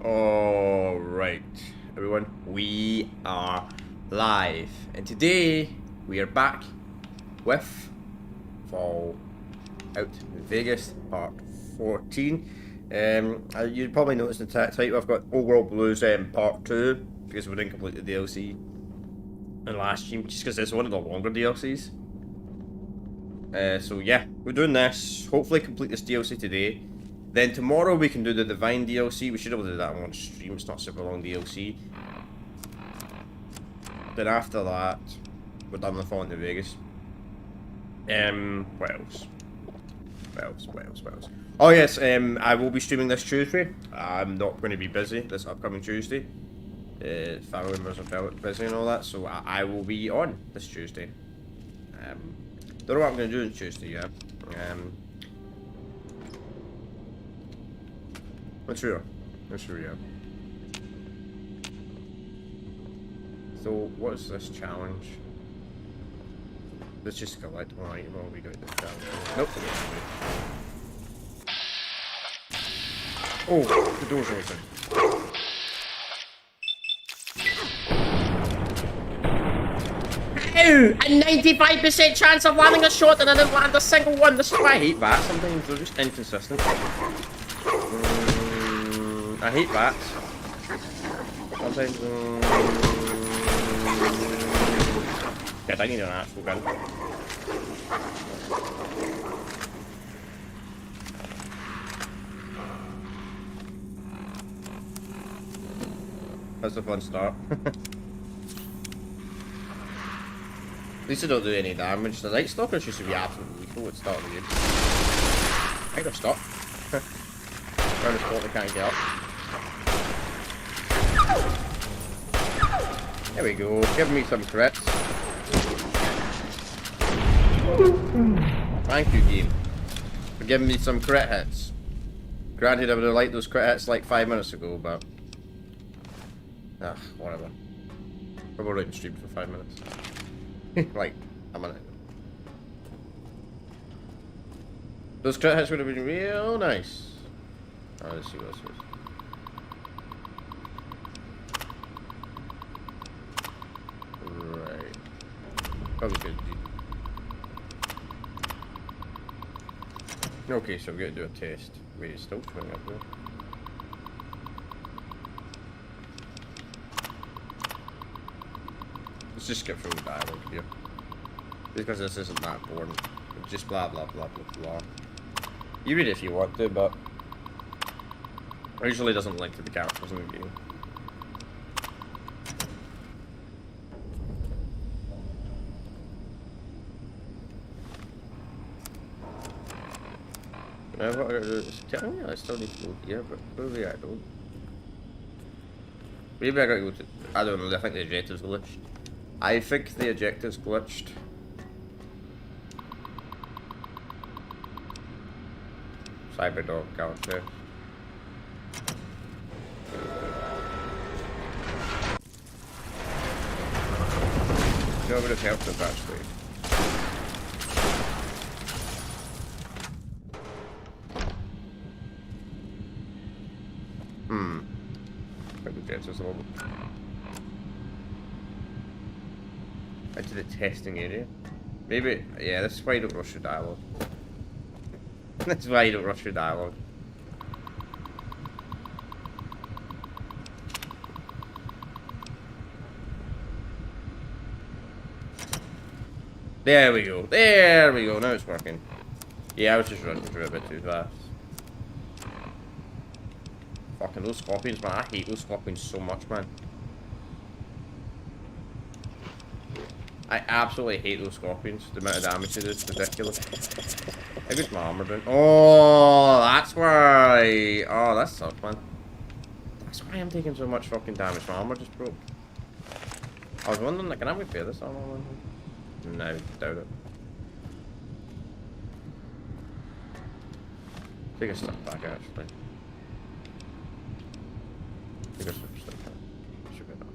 Alright, everyone, we are live, and today we are back with Fallout Vegas Part 14. You'd probably noticed in the title I've got Old World Blues Part 2, because we didn't complete the DLC in last stream, just because it's one of the longer DLCs. So yeah, we're doing this, hopefully complete this DLC today. Then tomorrow we can do the Divine DLC. We should be able to do that on one stream. It's not super long DLC. Then after that, we're done with Fallout New Vegas. What else? What else? Oh yes, I will be streaming this Tuesday. I'm not going to be busy this upcoming Tuesday. Family members are busy and all that, so I will be on this Tuesday. Don't know what I'm going to do on Tuesday yet. Not sure, yeah. So, what is this challenge? Let's just collect one item while we go to this challenge. Nope. Oh, the door's open. Ow! A 95% chance of landing a shot and I didn't land a single one. This is why I hate bats. Sometimes they're just inconsistent. I hate bats. Sometimes. Yes, I need an actual gun. That's a fun start. At least I don't do any damage. The Night Stalkers used to be absolutely lethal at the start of the game. I think they've stopped. Around the spot they can't get up. There we go, give me some crits. Thank you, game, for giving me some crit hits. Granted, I would have liked those crit hits like 5 minutes ago, but... whatever. I've already streamed for 5 minutes. Like, a minute. Those crit hits would have been real nice. Let's see what this is. Right. Probably good. Okay, so we gotta do a test. Wait, it's still coming up there. Let's just skip through the dialogue here. Because this isn't that boring. It's just blah blah blah blah blah. You read it if you want to, but it usually doesn't link to the characters in the game. I still need to go here, but maybe I don't. Maybe I gotta go to... I don't know, I think the objective's glitched. I think the objective's glitched. Cyberdog character. No, it would have helped us actually. Into the testing area. Maybe, yeah, this is why you don't rush your dialogue. That's why you don't rush your dialogue. There we go. There we go. Now it's working. Yeah, I was just running through a bit too fast. Fucking those scorpions, man. I hate those scorpions so much, man. I absolutely hate those scorpions. The amount of damage it is ridiculous. How good's my armor doing? Oh, that's why. Oh, that sucks, man. That's why I'm taking so much fucking damage. My armor just broke. I was wondering, like, can I repair this armor? No, doubt it. Take a step back, actually. Take a step back. Should be enough.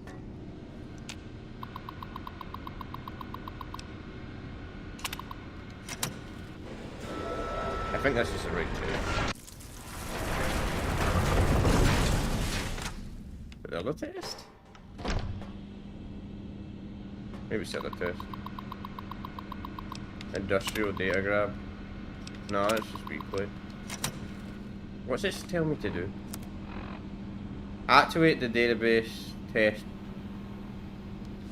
I think this is the right way. the other test? Maybe it's the other test. Industrial data grab. No, it's just replay. What's this tell me to do? Activate the database test.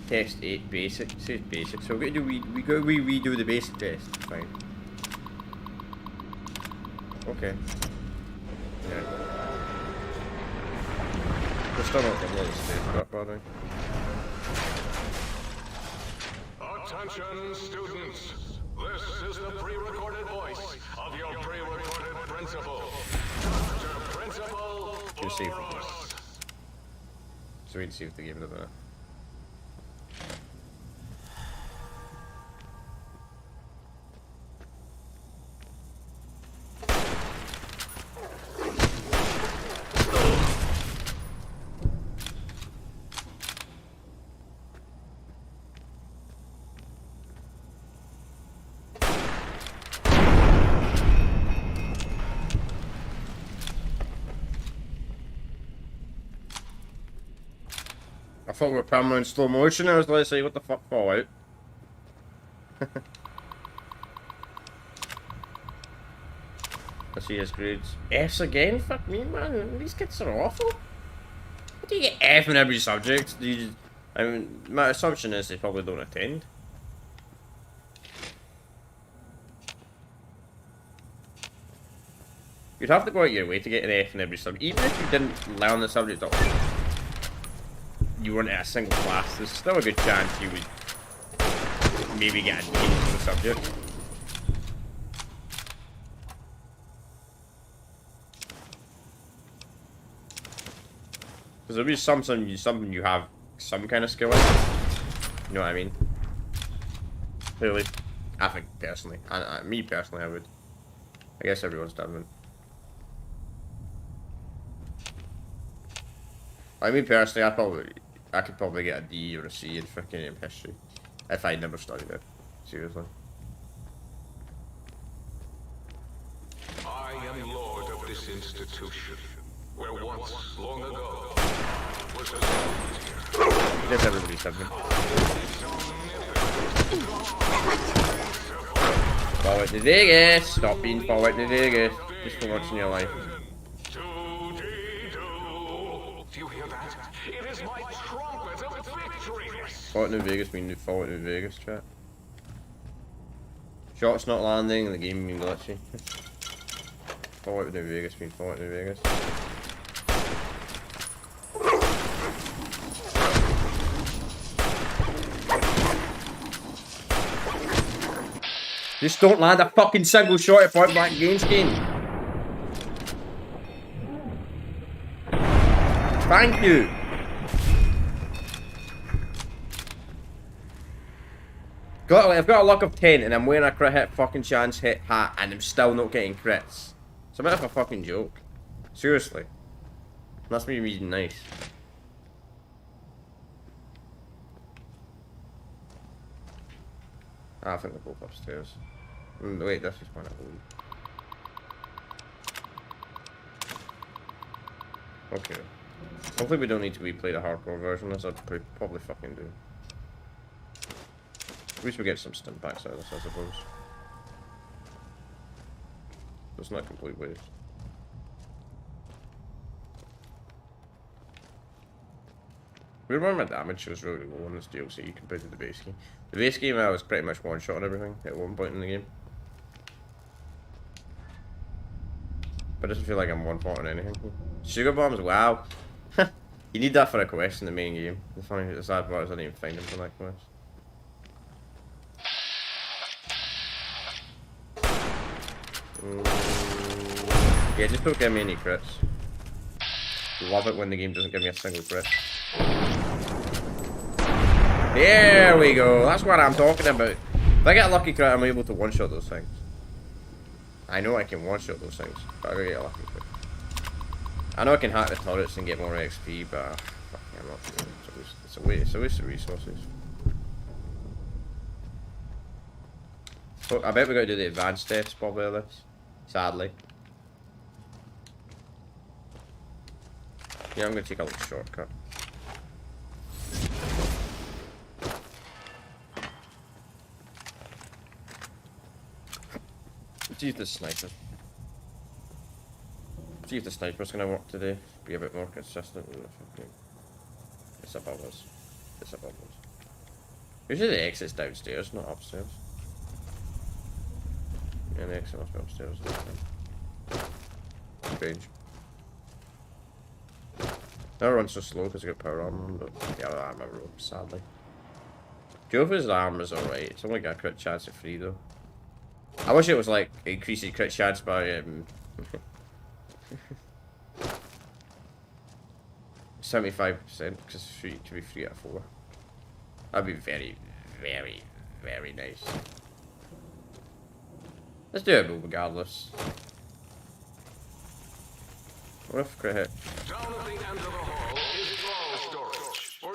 Test 8 basic. It says basic, so we gotta redo the basic test. Fine. Okay. Yeah. We're still not getting all the stage up, are they? Attention, students. This is the pre-recorded voice of your pre-recorded principal, Dr. Principal Boros. So we can see if they give it a minute. I thought we were permanent in slow motion. I was like, say, what the fuck, Fallout? Let's see his grades. F's again? Fuck me, man. These kids are awful. How do you get F in every subject? Do you just, I mean, my assumption is they probably don't attend. You'd have to go out your way to get an F in every subject. Even if you didn't learn the subject at all. You weren't in a single class, there's still a good chance you would maybe get a D in the subject. Because there'll be something you have some kind of skill in. You know what I mean? Clearly. I think personally. Me personally, I would. I guess everyone's different. I mean personally, I could probably get a D or a C in freaking history if I never studied it. Seriously. I am lord of this institution, where once, long ago, was a I guess everybody's different. Forward to Vegas! Stop being forward to Vegas. Just for once in your life. Do you hear that? It is my trumpet of victory! Forward to Vegas means forward to Vegas, chat. Shots not landing, the game being glitchy. Forward to Vegas means forward to Vegas. Just don't land a fucking single shot at point blank range, game. Thank you. I've got a luck of 10 and I'm wearing a crit hit fucking chance hit hat and I'm still not getting crits. It's a bit of a fucking joke. Seriously. That's me reading nice. I think they're both upstairs. Wait, this is one I believe. Okay. Hopefully we don't need to replay the hardcore version, as I'd probably fucking do. At least we get some stun packs out of this, I suppose. It's not a complete waste. We remember my damage was really low on this DLC compared to the base game. The base game I was pretty much one-shot on everything at one point in the game. But it doesn't feel like I'm one-shot on anything. Sugar bombs, wow. You need that for a quest in the main game. The sad part is I didn't even find them for that quest. Yeah, just don't give me any crits. Love it when the game doesn't give me a single crit. There we go, that's what I'm talking about. If I get a lucky crit, I'm able to one-shot those things. I know I can one-shot those things, but I gotta get a lucky crit. I know I can hack the turrets and get more XP, but fucking I'm not doing it. It's a waste of resources. So, I bet we gotta do the advanced steps probably of this. Sadly. Yeah, I'm gonna take a little shortcut. See if the sniper. See if the sniper's gonna work today. Be a bit more consistent. It's above us. It's above us. Usually the exit's downstairs, not upstairs. Yeah, the exit must be upstairs. Strange. Never run so slow because I got power armor, but yeah, the armor rope, sadly. Jova's armor's alright. It's only got a crit chance of 3 though. I wish it was like increasing crit chance by 75% because it could be 3 out of 4. That'd be very, very, very nice. Let's do it regardless. What if crit hit? Down at the end of the hall is draw storage. Or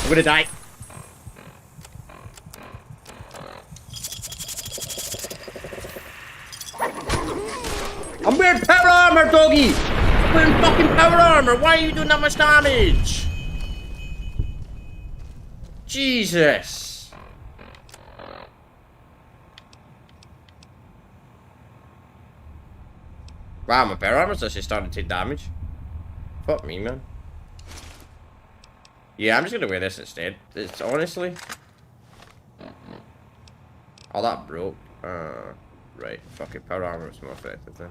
I'm gonna die. I'm wearing power armor, doggy! I'm wearing fucking power armor! Why are you doing that much damage? Jesus! Wow, my power armor's actually starting to take damage. Fuck me, man. Yeah, I'm just gonna wear this instead. It's honestly... Oh, that broke. Right. Fucking power armor is more effective then.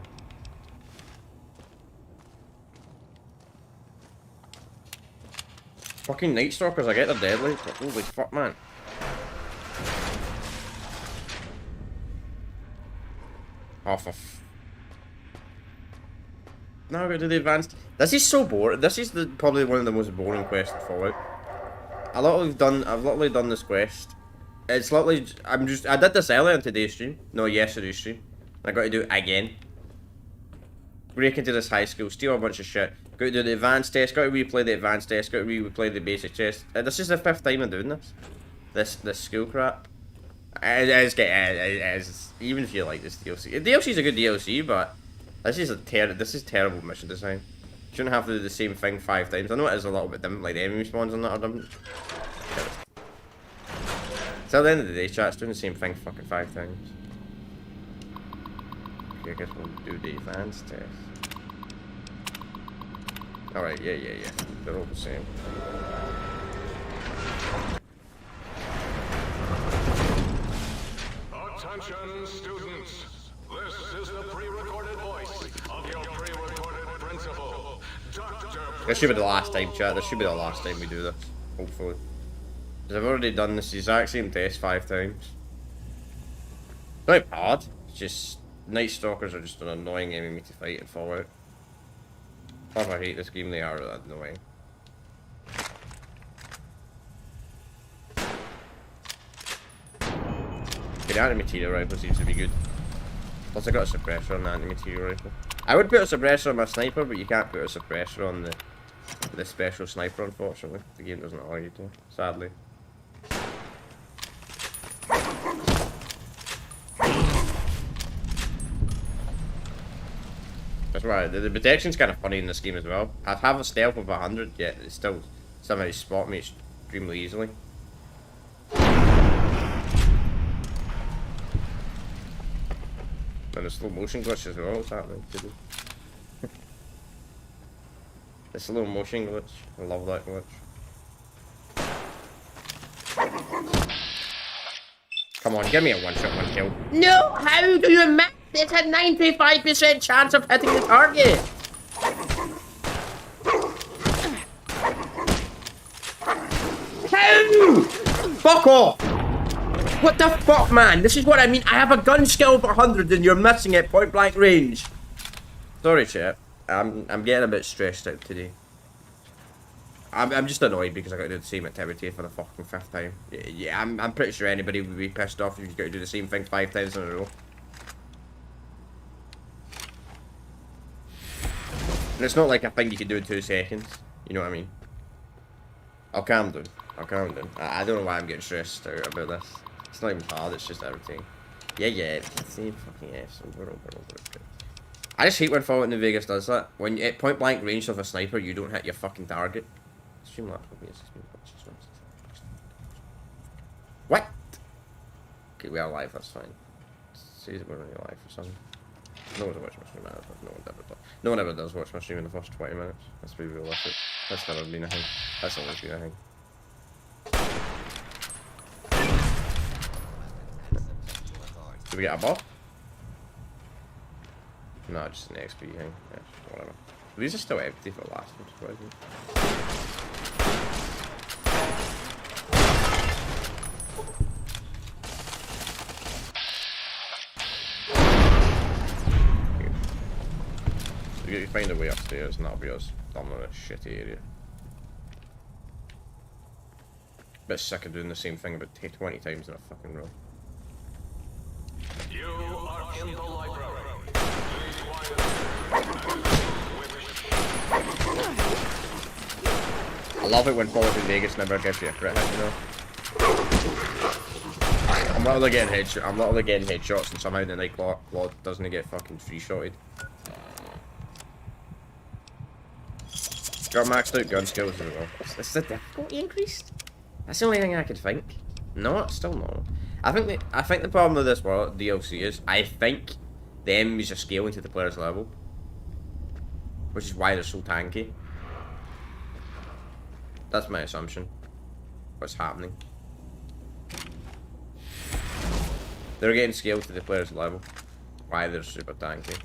Fucking Night Stalkers, I get they're deadly, but holy fuck, man. Oh, for now we're gonna do the advanced. This is so boring. This is probably one of the most boring quests in Fallout. I've literally done this quest. It's literally, I did this earlier on today's stream. No, yesterday's stream. I got to do it again. Break into this high school, steal a bunch of shit. Got to do the advanced test, got to replay the advanced test, got to replay the basic test. This is the 5th time I'm doing this. This school crap. It's even if you like this DLC. The DLC is a good DLC, but this is terrible mission design. Shouldn't have to do the same thing 5 times. I know it is a little bit different, like the enemy spawns and that are different. So at the end of the day, chat, it's doing the same thing fucking 5 times. Okay, I guess we'll do the advanced test. Alright, yeah. They're all the same. attention, students. This is the pre-recorded voice of your pre-recorded principal, Dr. This should be the last time, chat. This should be the last time we do this. Hopefully. Because I've already done this exact same test 5 times. It's not hard. It's just Night Stalkers are just an annoying enemy to fight and Fallout. If I hate this game, they are annoying. The anti-material rifle seems to be good. Plus I got a suppressor on the anti-material rifle. I would put a suppressor on my sniper, but you can't put a suppressor on the special sniper, unfortunately. The game doesn't allow you to, sadly. That's right, the protection's kind of funny in this game as well. I have a stealth of 100, yet it still somehow spot me extremely easily. And the slow motion glitch as well, what's happening? The slow motion glitch, I love that glitch. Come on, give me a one-shot, one kill. No, how do you miss? It's a 95% chance of hitting the target. How? Fuck off. What the fuck, man? This is what I mean. I have a gun skill of 100 and you're missing it point blank range. Sorry, chat. I'm getting a bit stressed out today. I'm just annoyed because I got to do the same activity for the fucking 5th time. Yeah, I'm pretty sure anybody would be pissed off if you got to do the same thing 5 times in a row. And it's not like a thing you can do in 2 seconds. You know what I mean? I'll calm down. I'll calm down. I don't know why I'm getting stressed out about this. It's not even hard, it's just everything. Yeah, it's the same fucking F, so we're over it. I just hate when Fallout New Vegas does that. When at point blank range of a sniper, you don't hit your fucking target. What? Okay, we are live, that's fine. See that we're only live for some. No one's watching my stream, no one ever does watch my stream in the first 20 minutes. Let's be realistic. That's never been a thing. That's always been a thing. Did we get a ball? No, just an XP thing. Yeah, whatever. These are still empty for the last one, surprisingly. So you find a way upstairs and that'll be us done in a shitty area. Bit sick of doing the same thing about 20 times in a fucking row. You are in the library. I love it when Fallout New Vegas never gives you a crit hit, you know? I'm literally getting headshots and somehow the Nightclawd doesn't get fucking free-shotted. Got maxed out gun skills as well. Is the difficulty increased? That's the only thing I could think. No, it's still not. I think the problem with this world DLC is I think the enemies are scaling to the player's level, which is why they're so tanky. That's my assumption. What's happening? They're getting scaled to the player's level. Why they're super tanky.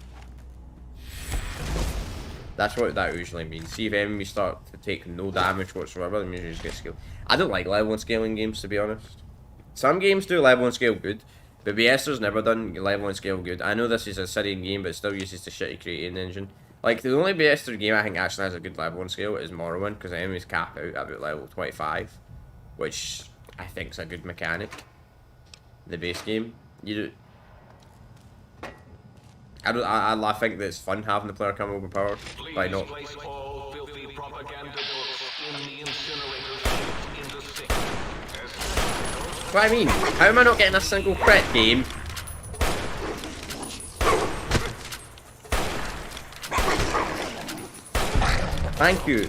That's what that usually means. See if enemies start to take no damage whatsoever, then you just get scaled. I don't like level and scaling games, to be honest. Some games do level and scale good, but Bethesda's never done level and scale good. I know this is a Cyrian game, but it still uses the shitty creating engine. Like, the only Bethesda game I think actually has a good level and scale is Morrowind, because the enemies cap out at about level 25, which I think is a good mechanic. The base game, I think that it's fun having the player come overpowered by not. Place all filthy propaganda books in the incinerator in the sink. What I mean? How am I not getting a single crit, game? Thank you.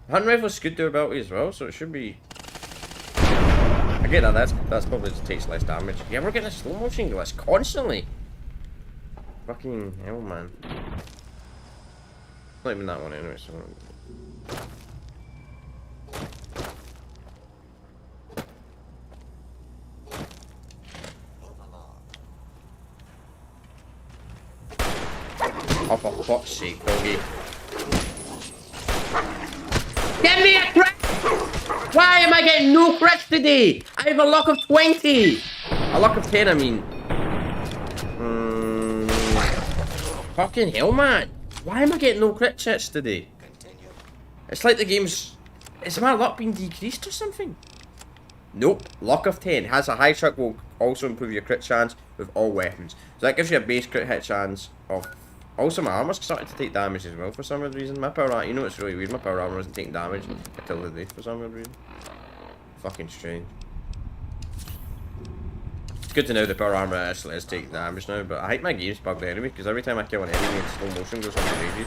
Hunting rifle's good durability as well, so it should be. I get that. That's probably just takes less damage. Yeah, we're getting a slow motion glitch constantly. Fucking hell, man. Not even that one anyway. So. Oh, for fuck's sake, doggy. Give me a crit! Why am I getting no crits today? I have a luck of 20! A luck of 10, I mean. Fucking hell, man. Why am I getting no crit checks today? It's like the game's... Is my luck being decreased or something? Nope. Luck of 10. Has a high chuck, will also improve your crit chance with all weapons. So that gives you a base crit hit chance of... Also, my armor's starting to take damage as well for some weird reason. My power armor, you know it's really weird, my power armor isn't taking damage until today for some weird reason. Fucking strange. It's good to know the power armor actually is taking damage now, but I think my game's bugged anyway, because every time I kill an enemy in slow motion goes on the rages.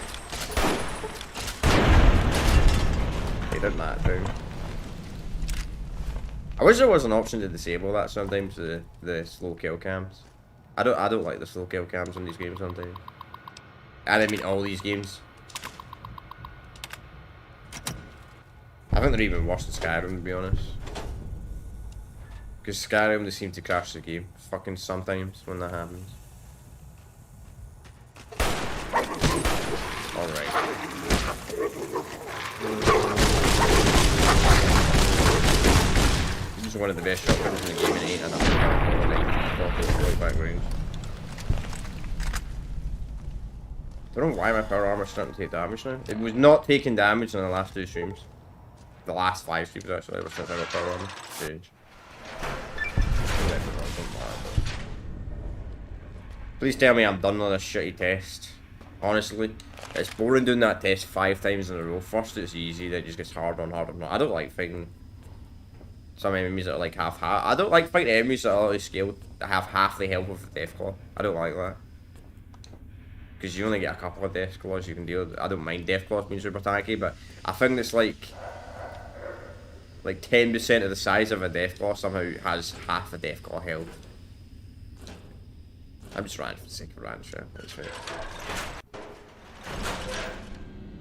They did that down. I wish there was an option to disable that sometimes, the slow kill cams. I don't like the slow kill cams in these games sometimes. I mean all these games. I think they're even worse than Skyrim, to be honest. Because Skyrim, they seem to crash the game. Fucking sometimes when that happens. Alright. This is one of the best shotguns in the game, and it ain't enough. Right back range. I don't know why my power armor's starting to take damage now. It was not taking damage in the last 2 streams. The last 5 streams actually, ever since I got power armor. Strange. Please tell me I'm done with this shitty test. Honestly, it's boring doing that test 5 times in a row. First it's easy, then it just gets harder and harder and harder. I don't like fighting some enemies that are like half. I don't like fighting enemies that are like scaled that have half the health of the Deathclaw. I don't like that. Because you only get a couple of Deathclaws you can deal with. I don't mind Deathclaws being super tanky, but I think it's like 10% of the size of a Deathclaw somehow has half a Deathclaw health. I'm just ranting for the sake of ranting, sure. That's right.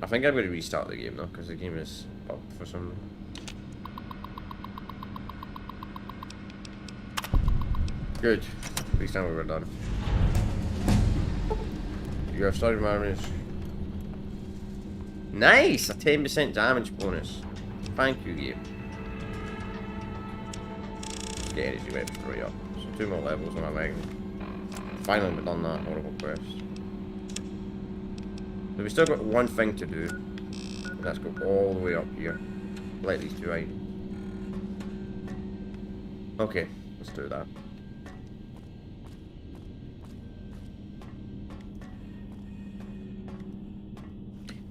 I think I'm going to restart the game though, because the game is up for some reason. Good. At least now we're done. You have started my Nice! A 10% damage bonus. Thank you, game. Get energy weapons right up. So 2 more levels on my wagon. Finally we've done that horrible quest. So we still got one thing to do. And that's go all the way up here. Let these 2 items. Okay, let's do that.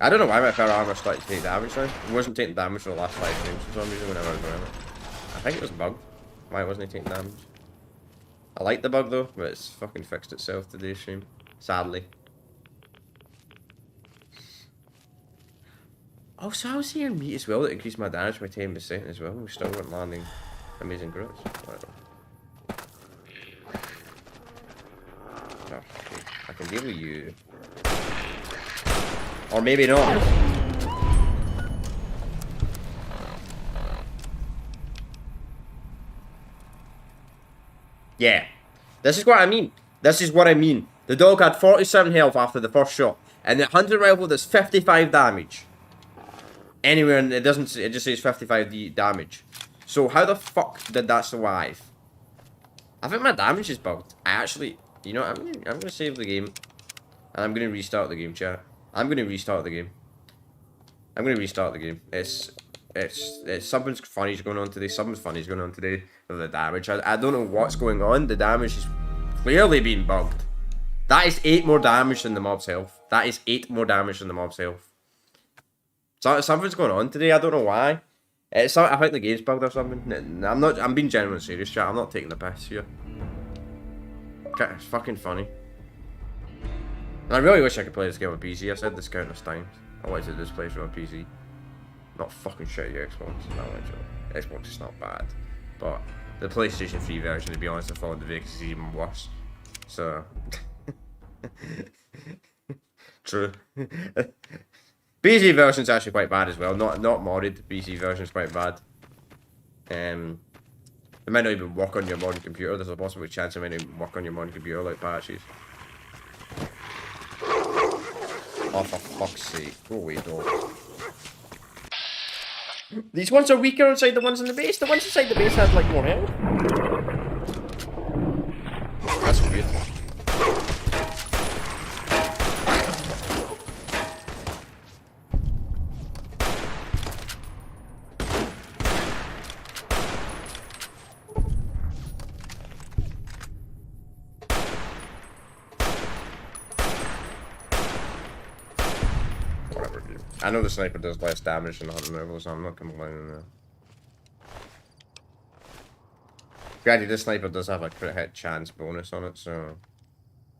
I don't know why my power armor started to take damage now. It wasn't taking damage for the last 5 games for some reason whenever I was around it. I think it was bugged. Why wasn't he taking damage? I like the bug though, but it's fucking fixed itself today's stream. Sadly. Oh, so I was hearing meat as well that increased my damage by 10% as well. We still weren't landing amazing growths. Whatever. Oh, okay. I can deal with you. Or maybe not. Yeah. This is what I mean. This is what I mean. The dog had 47 health after the first shot. And the hunting rifle does 55 damage. Anywhere, and it doesn't, it just says 55 damage. So how the fuck did that survive? I think my damage is bugged. I actually, you know, I'm gonna save the game. And I'm gonna restart the game, chat. I'm gonna restart the game. I'm gonna restart the game. It's something funny's going on today. Something funny's going on today with the damage. I don't know what's going on. The damage is clearly being bugged. That is 8 more damage than the mob's health. That is 8 more damage than the mob's health. So something's going on today. I don't know why. I think the game's bugged or something. I'm being genuinely serious, chat. I'm not taking the piss here. It's fucking funny. And I really wish I could play this game on PC. I've said this countless times. I wanted to do this playthrough on PC. Not fucking shitty Xbox. No, Xbox is not bad. But the PlayStation 3 version, to be honest, I thought the Vegas is even worse. So... True. PC version's actually quite bad as well. Not modded. PC version's quite bad. It might not even work on your modern computer. There's a possible chance it might not even work on your modern computer like patches. Oh, for fuck's sake. Go away, dog. These ones are weaker inside the ones in the base. The ones inside the base have like more health. That's weird. I know the sniper does less damage than the hunting rifle, so I'm not complaining there. Granted, this sniper does have a crit hit chance bonus on it, so...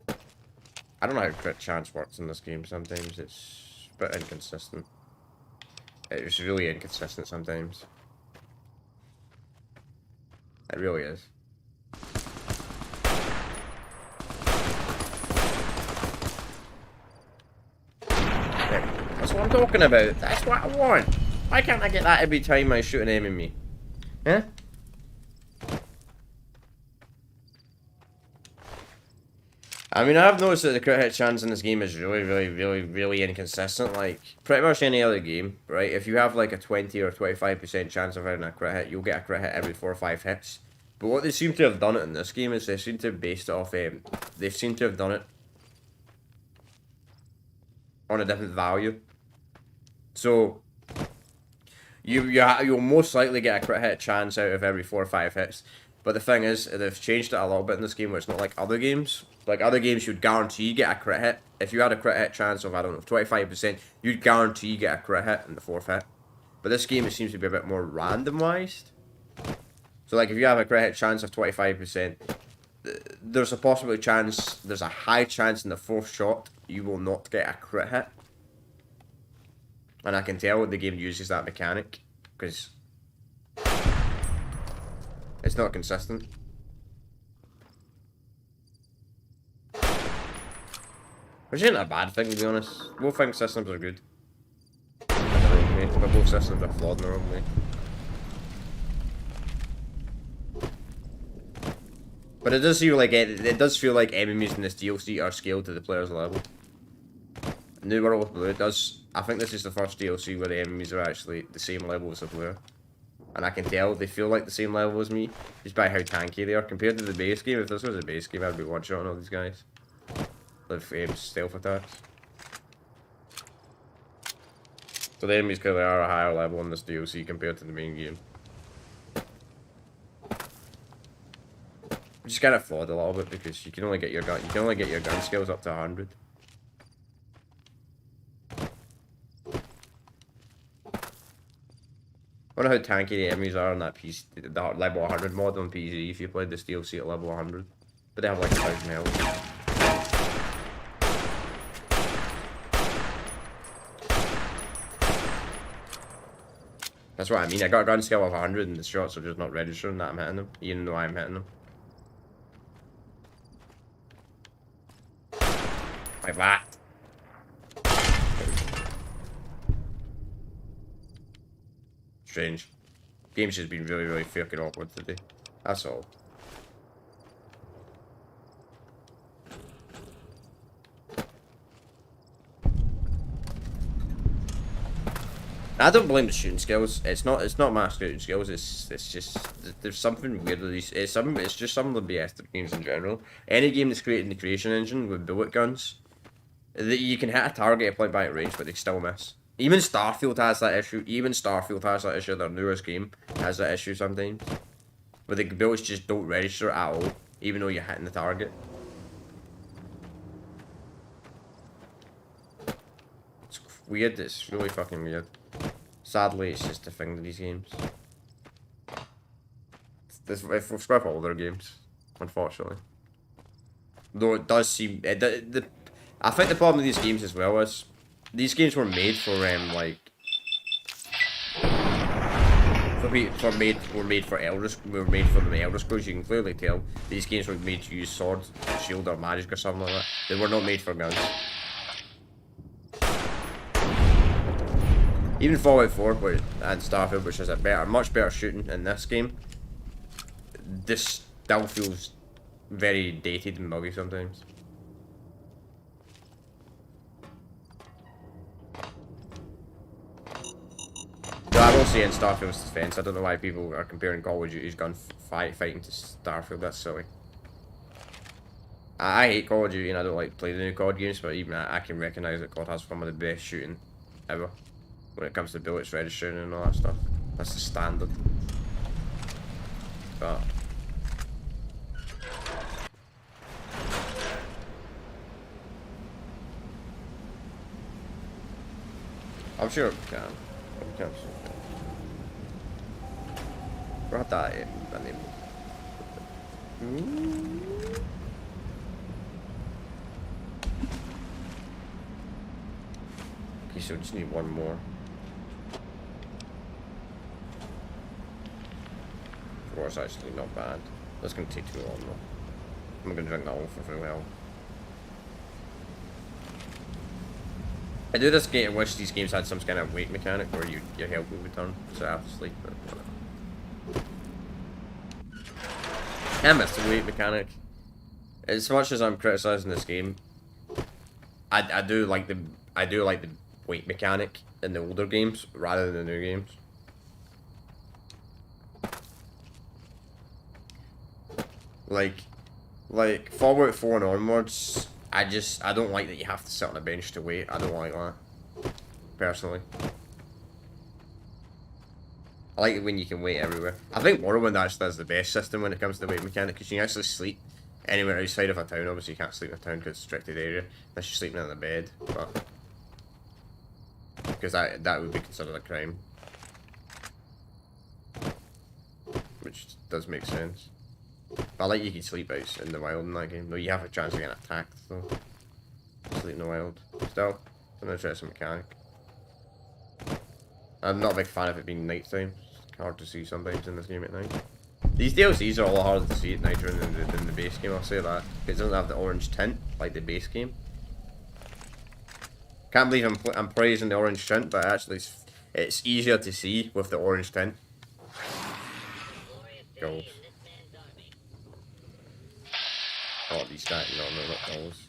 I don't know how crit chance works in this game sometimes. It's a bit inconsistent. It's really inconsistent sometimes. It really is. That's what I'm talking about. That's what I want. Why can't I get that every time I shoot an enemy? Huh? I mean, I've noticed that the crit hit chance in this game is really inconsistent. Like, pretty much any other game, right? If you have like a 20 or 25% chance of having a crit hit, you'll get a crit hit every 4 or 5 hits. But what they seem to have done it in this game is they seem to have based it off, they seem to have done it on a different value. So, you'll most likely get a crit hit chance out of every 4 or 5 hits. But the thing is, they've changed it a little bit in this game where it's not like other games. Like other games, you'd guarantee you get a crit hit. If you had a crit hit chance of, I don't know, 25%, you'd guarantee you get a crit hit in the 4th hit. But this game, it seems to be a bit more randomized. So like if you have a crit hit chance of 25%, there's a possible chance, there's a high chance in the 4th shot you will not get a crit hit. And I can tell the game uses that mechanic, because it's not consistent. Which isn't a bad thing, to be honest. Both think systems are good. But both systems are flawed in their own way. But it does feel like enemies in this DLC are scaled to the player's level. New World with Blue does. I think this is the first DLC where the enemies are actually the same level as the player. And I can tell they feel like the same level as me, just by how tanky they are compared to the base game. If this was a base game, I'd be one-shotting all these guys. With stealth attacks. So the enemies clearly are a higher level in this DLC compared to the main game. Which is kind of flawed a little bit because you can only get your gun skills up to 100. I wonder how tanky the enemies are on that PC, the level 100 mod on PC if you played this DLC at level 100. But they have like 1,000 health. That's what I mean. I got a gun skill of 100 and the shots are just not registering that I'm hitting them, even though I'm hitting them. Like that. Strange. Game's just been really fucking awkward today. That's all. I don't blame the shooting skills. It's not my shooting skills. It's just there's something weird with these. It's just some of the Bethesda games in general. Any game that's created in the Creation Engine with bullet guns, you can hit a target at point blank range, but they still miss. Even Starfield has that issue. Their newest game has that issue sometimes, where the bullets just don't register at all, even though you're hitting the target. It's weird. It's really fucking weird. Sadly, it's just a thing to these games. It's with all their games, unfortunately. Though it does seem... I think the problem with these games as well is... These games were made for, were made for the Elder Scrolls. You can clearly tell. These games were made to use sword, shield, or magic or something like that. They were not made for guns. Even Fallout 4 and Starfield, which is much better shooting in this game, this still feels very dated and muggy sometimes. Though I will say in Starfield's defense, I don't know why people are comparing Call of Duty's fighting to Starfield. That's silly. I hate Call of Duty and I don't like to play the new COD games, but even I can recognise that COD has some of the best shooting ever. When it comes to bullets registering and all that stuff. That's the standard. But I'm sure we can. We can. Guarda andiamo. Okay, so we just need one more. It's actually not bad. That's gonna take too long though. I'm gonna drink that one for very well. I do this game. I wish these games had some kind of weight mechanic where your health would return, so I have to sleep. But whatever. I miss the weight mechanic. As much as I'm criticizing this game, I do like the weight mechanic in the older games rather than the new games. Like Fallout 4 and onwards, I don't like that you have to sit on a bench to wait. I don't like that, personally. I like it when you can wait everywhere. I think Morrowind actually has the best system when it comes to the wait mechanic, because you can actually sleep anywhere outside of a town. Obviously you can't sleep in a town because it's a restricted area, unless you're sleeping in a bed, but... because that would be considered a crime. Which does make sense. But I like you can sleep out in the wild in that game, though you have a chance of getting attacked, though. Sleep in the wild. Still, it's an interesting mechanic. I'm not a big fan of it being nighttime. It's hard to see sometimes in this game at night. These DLCs are a lot harder to see at night than the base game, I'll say that. It doesn't have the orange tint like the base game. Can't believe I'm praising the orange tint, but actually it's easier to see with the orange tint. Goals. Oh, these guys, no, not goals.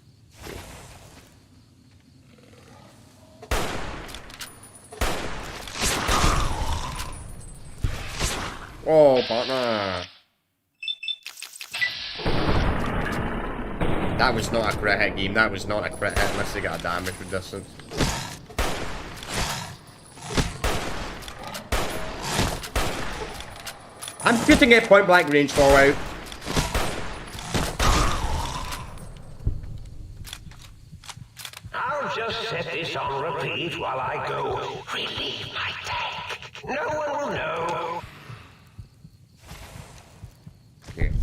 Oh, partner! That was not a crit hit game, that was not a crit hit unless they got a damage resistance. I'm shooting at point blank range, Fallout. I'll just set this on repeat while I go relieve my tank. No one will know. Okay.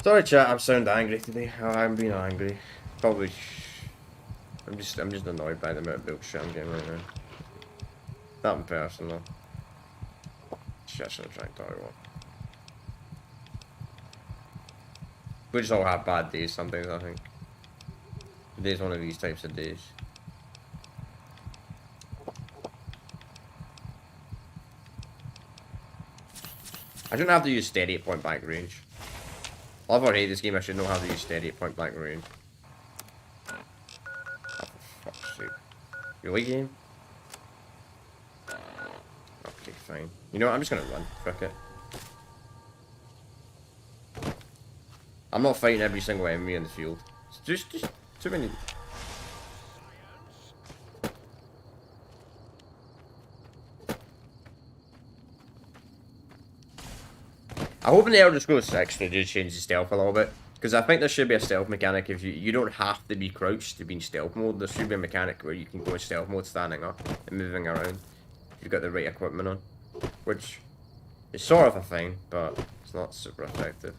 Sorry chat, I'm sounding angry today. I'm being angry. Probably I'm just annoyed by the amount of bullshit I'm getting right now. Not in person though. Just gonna try and talk about. We just all have bad days sometimes, I think. Today's one of these types of days. I shouldn't have to use steady at point blank range. Love or hate this game, I should know how to use steady at point blank range. Oh, for fuck's sake. Really, game? Okay, fine. You know what, I'm just gonna run. Fuck it. I'm not fighting every single enemy in the field. It's just too many. I hope in the Elder Scrolls 6 they do change the stealth a little bit. Because I think there should be a stealth mechanic if you don't have to be crouched to be in stealth mode. There should be a mechanic where you can go in stealth mode standing up and moving around. If you've got the right equipment on. Which is sort of a thing, but it's not super effective.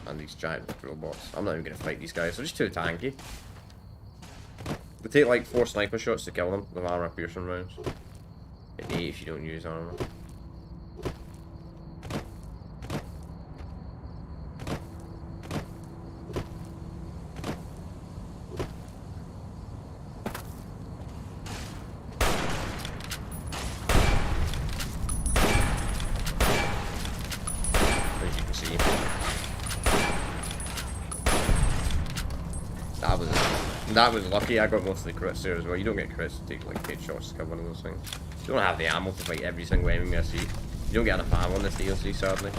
And these giant robots. I'm not even going to fight these guys. They're just too tanky. They take like 4 sniper shots to kill them with armor piercing rounds. And 8 if you don't use armor. That was lucky. I got most of the crits there as well. You don't get crits to take like 8 shots to kill one of those things. You don't have the ammo to fight every single enemy I see. You don't get enough ammo on this DLC, sadly.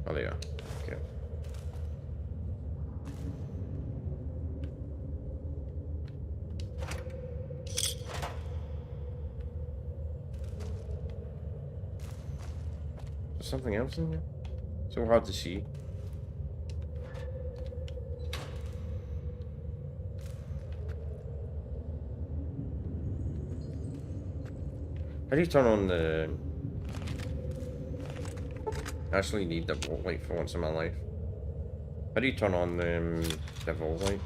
Oh, there you are. Okay. There's something else in here? So hard to see. How do you turn on the... I actually need the vault light for once in my life. How do you turn on the vault light?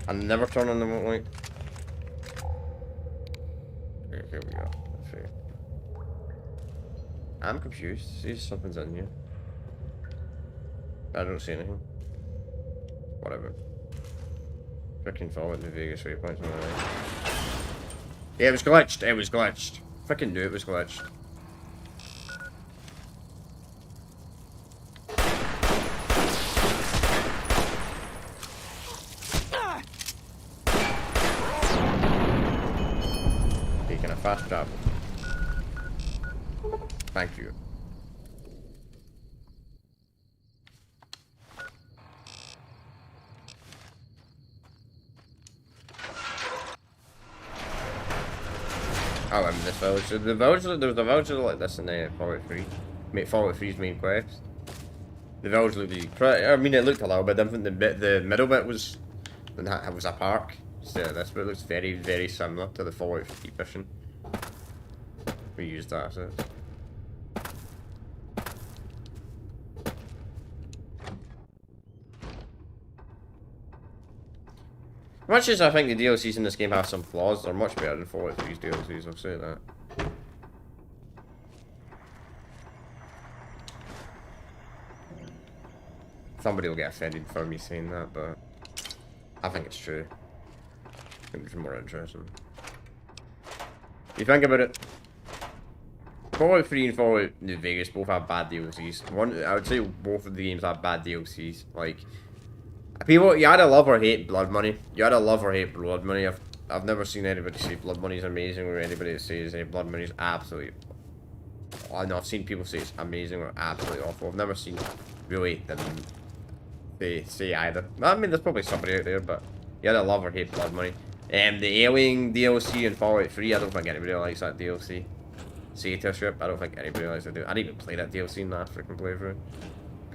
I never turn on the vault light. Okay, here we go. Okay. I'm confused. See, something's in here. I don't see anything. Whatever. Freaking forward the Vegas waypoints on the right. Yeah, it was glitched. It was glitched. Freaking knew it was glitched. fast travel. Thank you. I remember this village. There was a village like this in Fallout 3. Fallout 3's main quest. The village looked pretty. I mean, it looked a little bit different. The middle bit was a park. So this bit looks very, very similar to the Fallout 3 mission. We used that as it. Much as I think the DLCs in this game have some flaws, they're much better than Fallout 3's DLCs, I'll say that. Somebody will get offended for me saying that, but I think it's true. I think it's more interesting. You think about it, Fallout 3 and Fallout New Vegas both have bad DLCs. I would say both of the games have bad DLCs. Like, people, you either love or hate Blood Money. You either love or hate Blood Money. I've never seen anybody say Blood Money is amazing, or anybody that says Blood Money is absolutely. I know I've seen people say it's amazing or absolutely awful. I've never seen really them say either. I mean, there's probably somebody out there, but you either love or hate Blood Money. The Alien DLC in Fallout 3, I don't think anybody likes that DLC. Satyr, I don't think anybody likes that. I didn't even play that DLC in that freaking playthrough.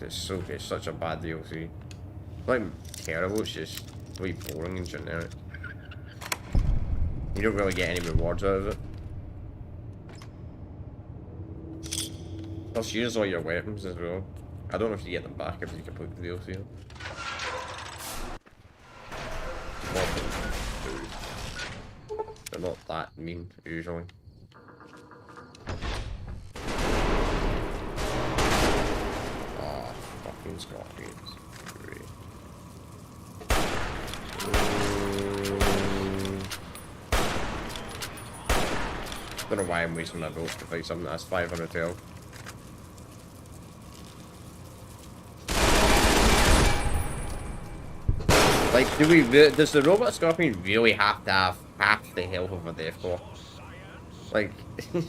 It's such a bad DLC. Like, terrible, it's just really boring and generic. You don't really get any rewards out of it. Plus, use all your weapons as well. I don't know if you get them back if you complete the DLC. They're not that mean, usually. Ah, fucking scorpions. Great. Don't know why I'm wasting my bullets to fight something that has 500 health. Like, does the robot scorpion really have to have half the health of a deathclaw? Like,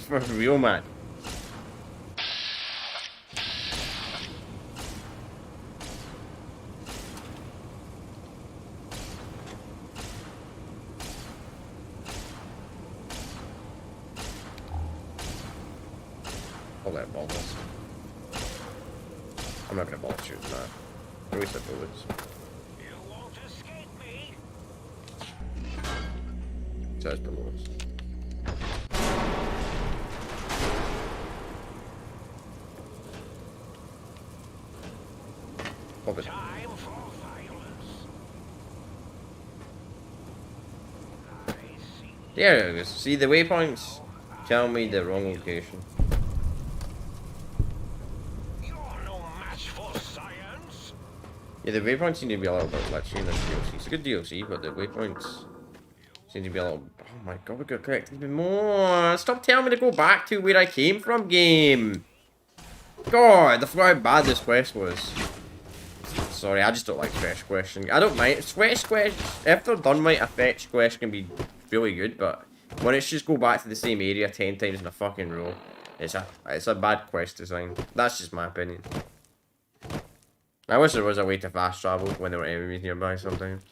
for real, man. I'll let ball this. I'm not gonna ball shoot that. At least the bullets. Says below us. Pop it. There it is. See the waypoints? Tell me the wrong location. Yeah, the waypoints seem to be a little bit glitchy in this DLC. It's a good DLC, but the waypoints seem to be a little. Oh my god, we got correct even more. Stop telling me to go back to where I came from, game. God, I forgot how bad this quest was. Sorry, I just don't like fetch questing. I don't mind. Fetch quest, if they're done right, a fetch quest can be really good, but when it's just go back to the same area 10 times in a fucking row, it's a bad quest design. That's just my opinion. I wish there was a way to fast travel when there were enemies nearby sometimes.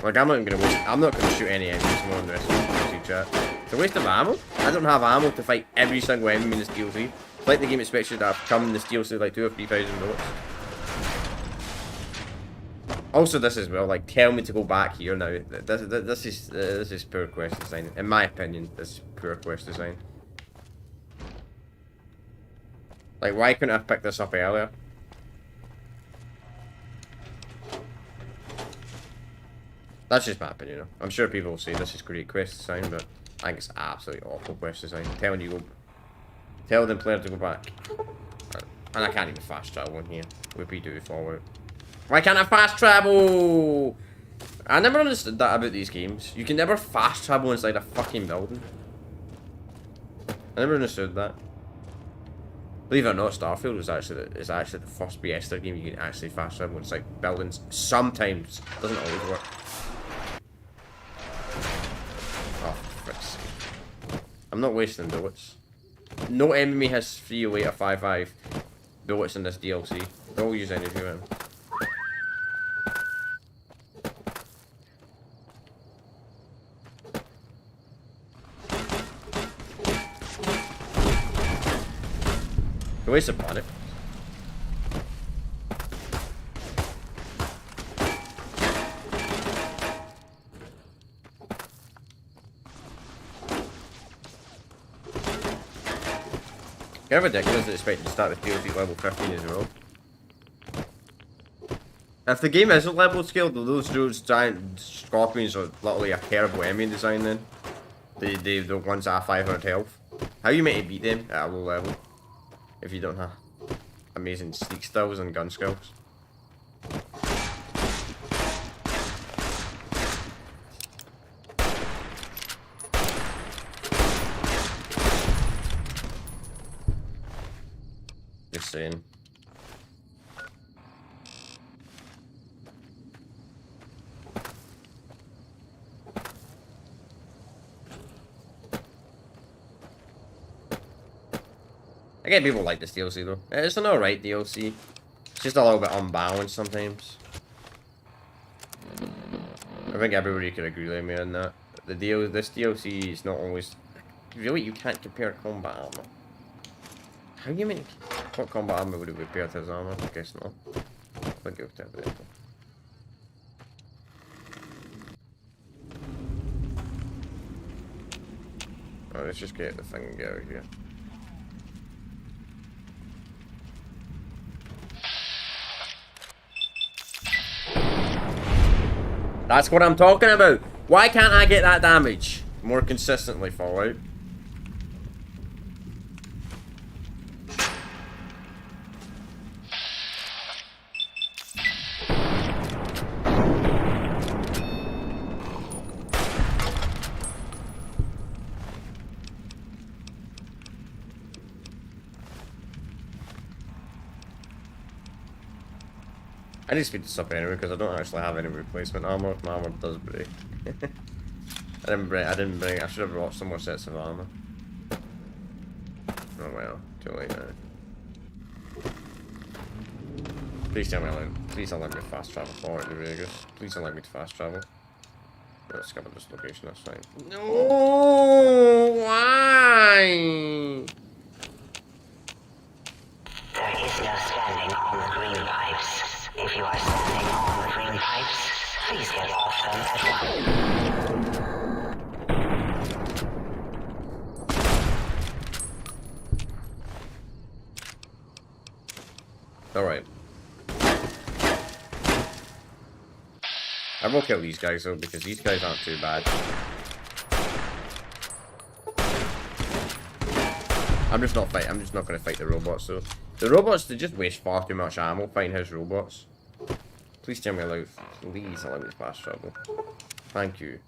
Like, I'm not gonna shoot any enemies more in the rest of the DLC chat. It's a waste of ammo. I don't have ammo to fight every single enemy in this DLC. It's like the game expects you to have come in this DLC like 2,000 or 3,000 bullets. Also, this as well, like, tell me to go back here now. This is poor quest design. In my opinion, this is poor quest design. Like, why couldn't I have picked this up earlier? That's just my opinion. I'm sure people will say this is great quest design, but I think it's absolutely awful quest design. Tell the player to go back. And I can't even fast travel in here. Whoopie do forward. Why can't I fast travel? I never understood that about these games. You can never fast travel inside a fucking building. I never understood that. Believe it or not, Starfield is actually the first Bethesda game you can actually fast travel inside buildings. Sometimes. Doesn't always work. Oh, for frick's sake. I'm not wasting bullets. No enemy has 308 or 55 bullets in this DLC. Don't use any of them. Waste a planet. Kind of ridiculous to expect to start the DLC level 15 as well. If the game isn't level scaled, those giant scorpions are literally a terrible enemy design then. The ones that have 500 health. How are you meant to beat them at a low level? If you don't have amazing sneak skills and gun skills. Just saying. I get people like this DLC though. It's an alright DLC. It's just a little bit unbalanced sometimes. I think everybody could agree with me on that. This DLC is not always... Really, you can't compare combat armor. How do you mean? What combat armor would it compare to his armor? I guess not. I'll give it to everybody. Oh, let's just get the thing and get out of here. That's what I'm talking about. Why can't I get that damage more consistently, Fallout? I need to speed this up anyway because I don't actually have any replacement armor. My armor does break. I didn't bring. I should have brought some more sets of armor. Oh well, too late now. Please tell me please don't let me fast travel forward to Vegas. Please don't let me fast travel. Let's cover this location. That's fine. No, why? There is no standing on the green pipes. If you are standing on the green pipes, please get off them at once. Alright. I will kill these guys though, because these guys aren't too bad. I'm just not gonna fight the robots though. The robots, they just waste far too much ammo fighting his robots. Please tell me please allow me to fast travel. Thank you.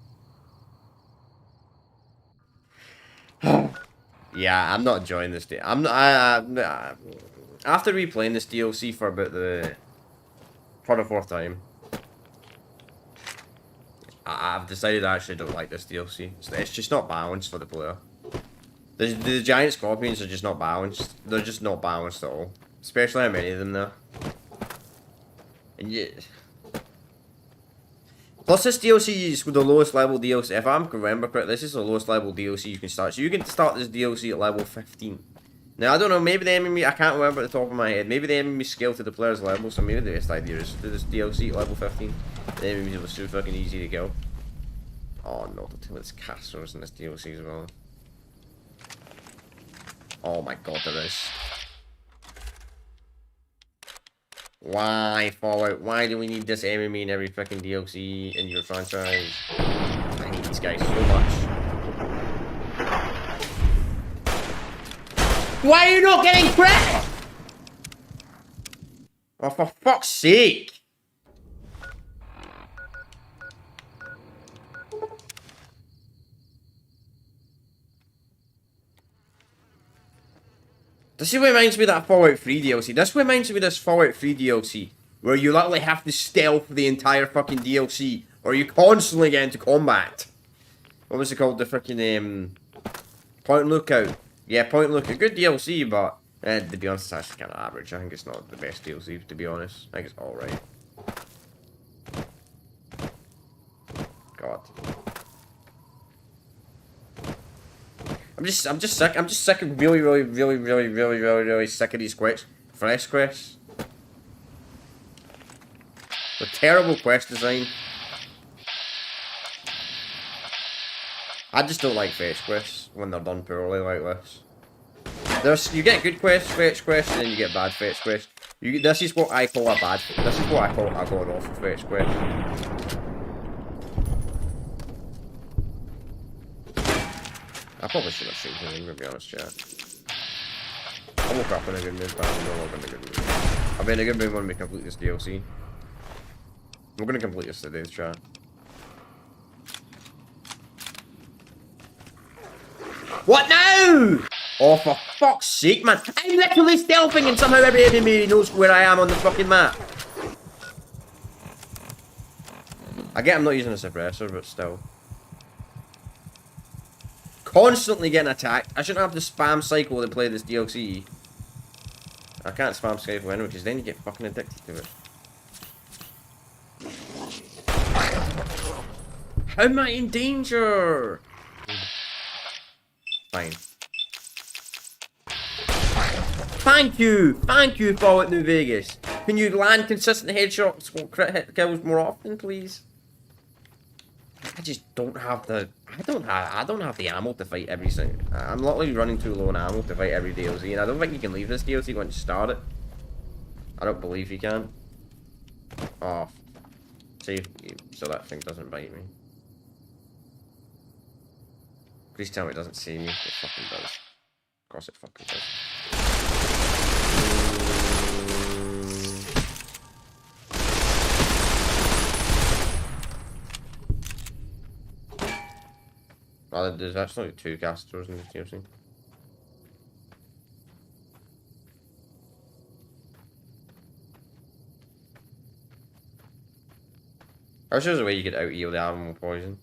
Yeah, I'm not enjoying this day. I'm not. After replaying this DLC for about the fourth time, I've decided I actually don't like this DLC. It's just not balanced for the player. The giant scorpions are just not balanced. They're just not balanced at all. Especially how many of them there. And yeah. Plus this DLC is the lowest level DLC. If I remember correctly, this is the lowest level DLC you can start. So you can start this DLC at level 15. Now I don't know, maybe the enemy, I can't remember at the top of my head. Maybe the enemy scale to the player's level, so maybe the best idea is to do this DLC at level 15. The enemies are so fucking easy to kill. Oh no, there's casters in this DLC as well. Oh my god, there is. Why, Fallout? Why do we need this enemy in every freaking DLC in your franchise? I hate these guys so much. Why are you not getting crit? Oh, for fuck's sake! This reminds me of that Fallout 3 DLC. This reminds me of this Fallout 3 DLC. Where you literally have to stealth the entire fucking DLC. Or you constantly get into combat. What was it called? The freaking, Point and Lookout. Yeah, Point and Lookout. Good DLC, but to be honest, it's actually kind of average. I think it's not the best DLC, to be honest. I think it's alright. God. I'm just sick. I'm just sick of really sick of these quests. Fresh quests. The terrible quest design. I just don't like fetch quests when they're done poorly like this. You get good quests, fetch quests, and then you get bad fetch quests. This is what I call a bad. This is what I call a god awful fetch quest. I probably should have saved him, to be honest, chat. I woke up in a good mood, but I'm no longer in a good mood. I'll be in a good mood when we complete this DLC. We're gonna complete this today, chat. What now? Oh, for fuck's sake, man. I'm literally stealthing and somehow every enemy knows where I am on the fucking map. I get I'm not using a suppressor, but still. Constantly getting attacked. I shouldn't have to spam cycle to play this DLC. I can't spam cycle anyway, because then you get fucking addicted to it. How am I in danger? Fine. Thank you, Fallout New Vegas. Can you land consistent headshots or crit hit kills more often, please? I just don't have the. I don't have the ammo to fight every single. I'm literally running too low on ammo to fight every DLC, and I don't think you can leave this DLC once you start it. I don't believe you can. Oh, see, so that thing doesn't bite me. Please tell me it doesn't see me. It fucking does. Of course it fucking does. Oh, there's actually 2 casters in this DLC. I wish there was a way you could out-heal the animal poison.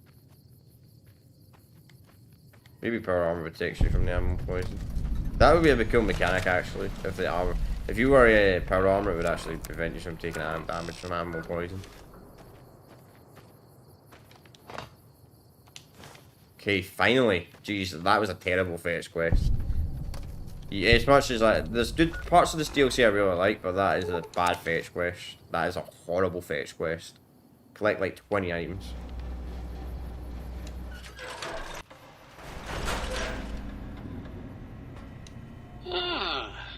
Maybe power armor protects you from the animal poison. That would be a cool mechanic actually. If you were a power armor, it would actually prevent you from taking damage from animal poison. Okay, finally. Jeez, that was a terrible fetch quest. Yeah, as much as like, there's good parts of this DLC I really like, but that is a bad fetch quest. That is a horrible fetch quest. Collect like 20 items.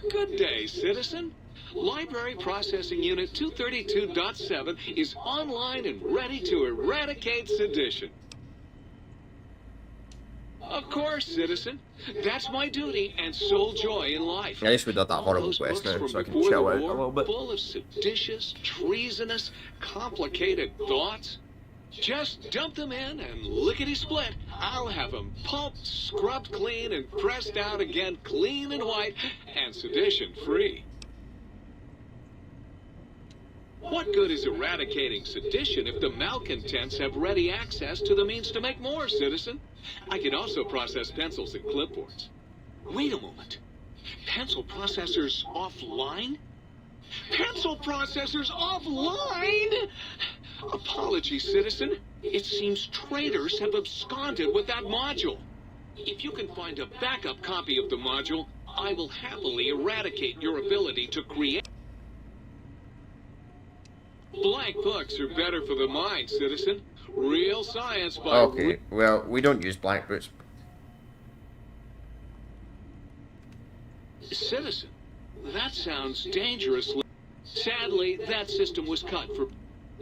Good day, citizen. Library Processing Unit 232.7 is online and ready to eradicate sedition. Of course, citizen. That's my duty and sole joy in life. At least we did that horrible quest now, so I can chill out a little bit. Full of seditious, treasonous, complicated thoughts. Just dump them in and lickety-split. I'll have them pulped, scrubbed clean, and pressed out again clean and white and sedition-free. What good is eradicating sedition if the malcontents have ready access to the means to make more, citizen? I can also process pencils and clipboards. Wait a moment. Pencil processors offline? Pencil processors offline? Apologies, citizen. It seems traitors have absconded with that module. If you can find a backup copy of the module, I will happily eradicate your ability to create. Blank books are better for the mind, citizen. Real science by... Okay, well, we don't use blank books. Citizen, that sounds dangerously... Sadly, that system was cut for...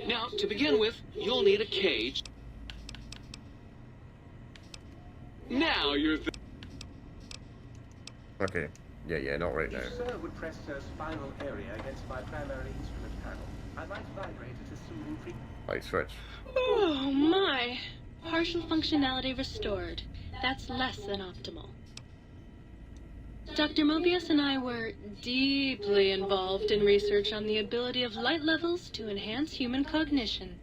Now, to begin with, you'll need a cage. Now you're... Okay, yeah, not right now. If Sir would press Sir's spinal area against my primary instrument panel, I might vibrate at a soothing frequency. Light switch. Oh my! Partial functionality restored. That's less than optimal. Dr. Mobius and I were deeply involved in research on the ability of light levels to enhance human cognition.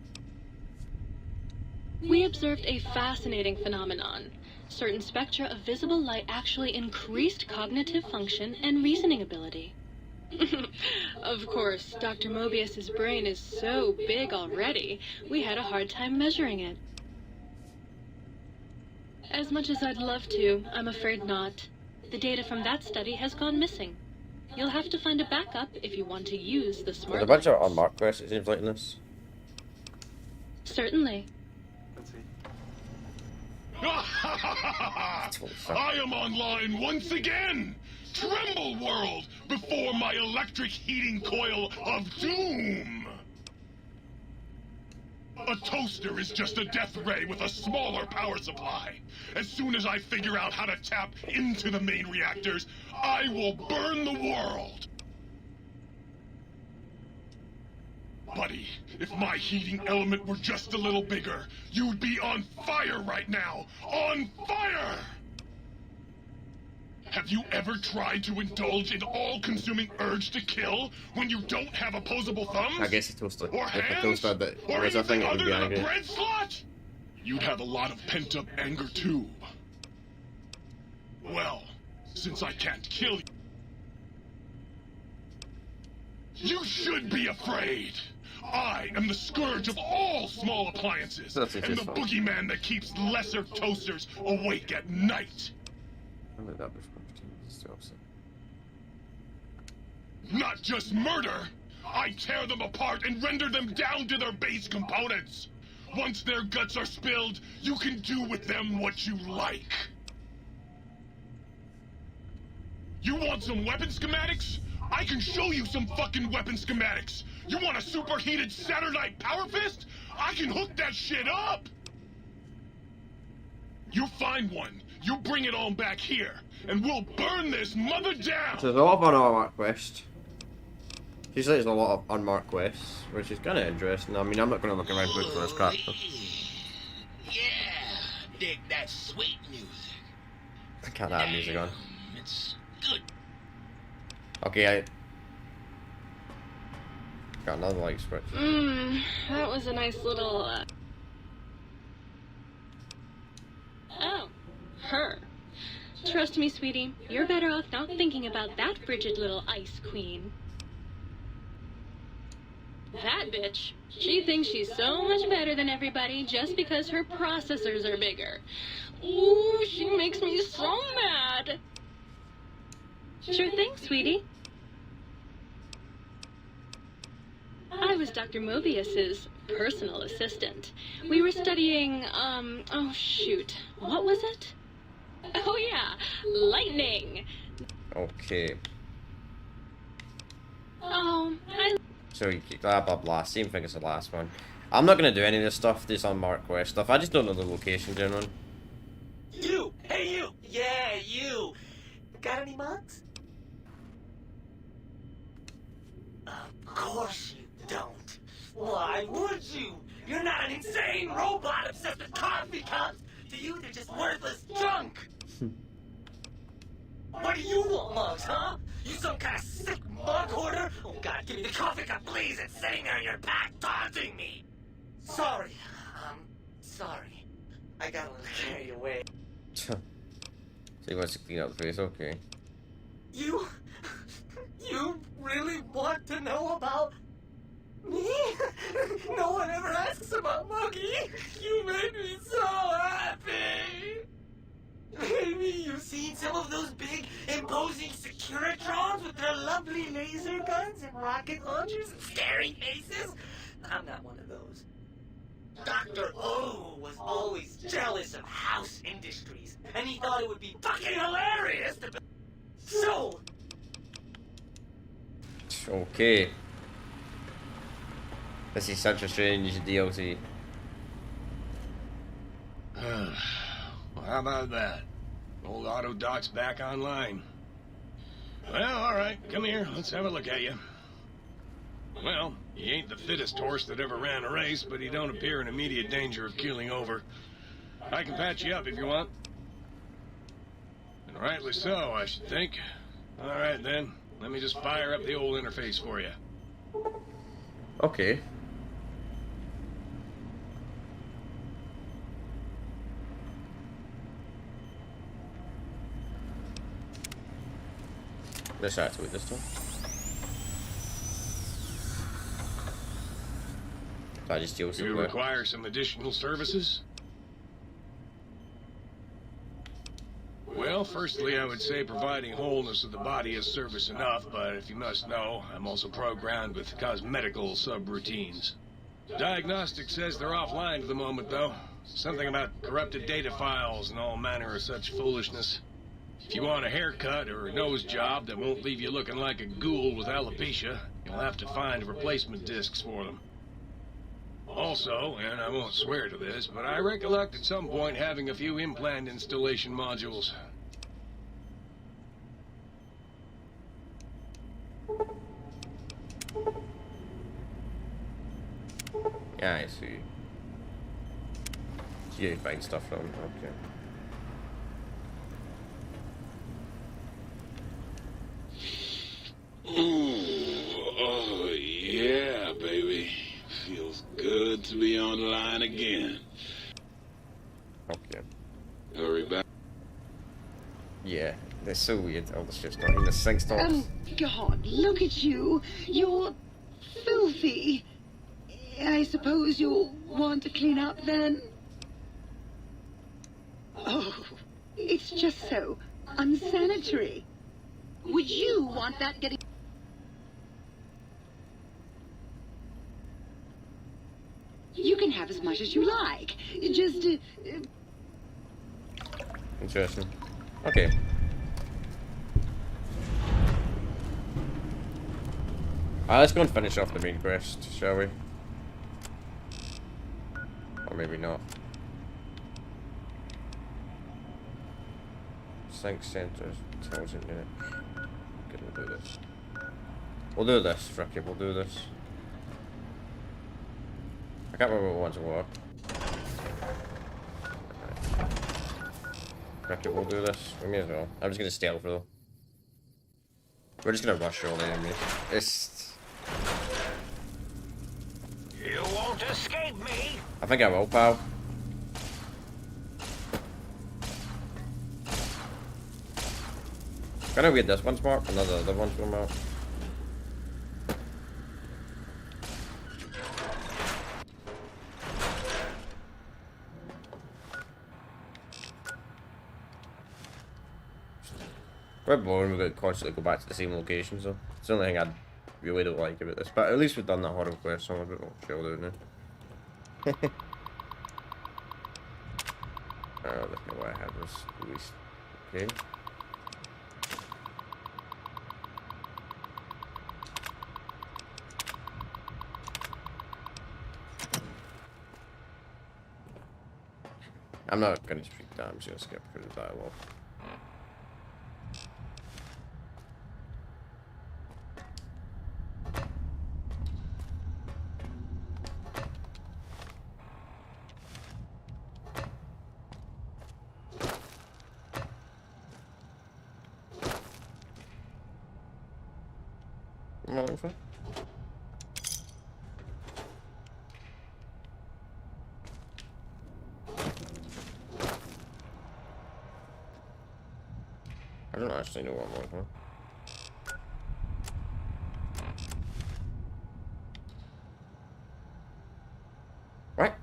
We observed a fascinating phenomenon. Certain spectra of visible light actually increased cognitive function and reasoning ability. Of course, Dr. Mobius's brain is so big already, we had a hard time measuring it. As much as I'd love to, I'm afraid not. The data from that study has gone missing. You'll have to find a backup if you want to use the smart There's a bunch of lens. unmarked quests, it seems like, in this. Certainly. Let's see. I am online once again! Tremble, world, before my electric heating coil of doom! A toaster is just a death ray with a smaller power supply. As soon as I figure out how to tap into the main reactors, I will burn the world! Buddy, if my heating element were just a little bigger, you'd be on fire right now! On fire! Have you ever tried to indulge an all-consuming urge to kill when you don't have opposable thumbs? I guess a toaster. Or If a hands? toaster that Or was a thing, anything it would other be than a angry. bread slot? You'd have a lot of pent-up anger too. Well, since I can't kill you, you should be afraid. I am the scourge of all small appliances, That's and the just fine. boogeyman that keeps lesser toasters awake at night. I like that before. It's the opposite. Not just murder! I tear them apart and render them down to their base components! Once their guts are spilled, you can do with them what you like. You want some weapon schematics? I can show you some fucking weapon schematics! You want a superheated Saturnite power fist? I can hook that shit up! You find one, you bring it on back here, and we'll burn this mother down! So there's a lot of unmarked quests. She's like there's a lot of unmarked quests, which is kind of interesting. I mean, I'm not going to look around looking for this crap. But Yeah, dig that sweet music. I can't have music on. It's good. Okay, I got another light switch. That was a nice little, Oh, her. Trust me, sweetie, you're better off not thinking about that frigid little ice queen. That bitch. She thinks she's so much better than everybody just because her processors are bigger. Ooh, she makes me so mad. Sure thing, sweetie. I was Dr. Mobius's personal assistant. We were studying, oh shoot, what was it? Oh yeah, lightning. Okay, Oh, I... so you keep blah blah blah. Same thing as the last one. I'm not going to do any of this stuff, this unmarked quest stuff. I just don't know the location, gentlemen. You! Hey, you! Yeah, you! Got any mugs? Of course you don't. Why would you? You're not an insane robot obsessed with coffee cups. To you, they're just worthless junk. What do you want, mugs, huh? You some kind of sick mug hoarder? Oh, God, give me the coffee cup, please. It's sitting there in your pack, taunting me. Sorry. Sorry. I got a little carried away. So he wants to clean up the face, okay. You really want to know about me? No one ever asks about Muggy. You made me so happy. Maybe you've seen some of those big, imposing Securitrons with their lovely laser guns and rocket launchers and scary faces. I'm not one of those. Dr. O was always jealous of House Industries, and he thought it would be fucking hilarious to... So, Okay. This is such a strange DLC. Well, how about that? Old Autodoc's back online. Well, alright, come here, let's have a look at you. Well, he ain't the fittest horse that ever ran a race, but he don't appear in immediate danger of keeling over. I can patch you up if you want. And rightly so, I should think. Alright then, let me just fire up the old interface for you. Okay. Let's activate this time. So I just deal with You something. require some additional services? Well, firstly, I would say providing wholeness of the body is service enough, but if you must know, I'm also programmed with cosmetical subroutines. Diagnostic says they're offline for the moment, though. Something about corrupted data files and all manner of such foolishness. If you want a haircut or a nose job that won't leave you looking like a ghoul with alopecia, you'll have to find replacement discs for them. Also, and I won't swear to this, but I recollect at some point having a few implant installation modules. Yeah, I see. So you find stuff from, okay. Ooh, oh yeah, baby. Feels good to be online again. Okay. Hurry back. Yeah, they're so weird. All the shit's not in the sync stops. God, look at you. You're filthy. I suppose you'll want to clean up then? Oh, it's just so unsanitary. Would you want that getting... You can have as much as you like. Just, Interesting. Okay. Let's go and finish off the main quest, shall we? Or maybe not. Sync centers, intelligent unit. Okay, we'll do this. We'll do this, frick it, we'll do this. I can't remember what ones were. Frick it, we'll do this. We may as well. I'm just gonna stealth though. We're just gonna rush all the enemies. It's... You won't escape me! I think I will, pal. Can I read this one's marked? Another other one's one marked. We're boring, we've got to constantly go back to the same location, so it's the only thing I really don't like about this. But at least we've done that horror quest, so I'm a bit more chilled out now. Oh, look at why I have this at least. Okay. I'm not gonna speak that, I'm just gonna skip through the dialogue. What am I looking for? I don't actually know what I'm looking for. What?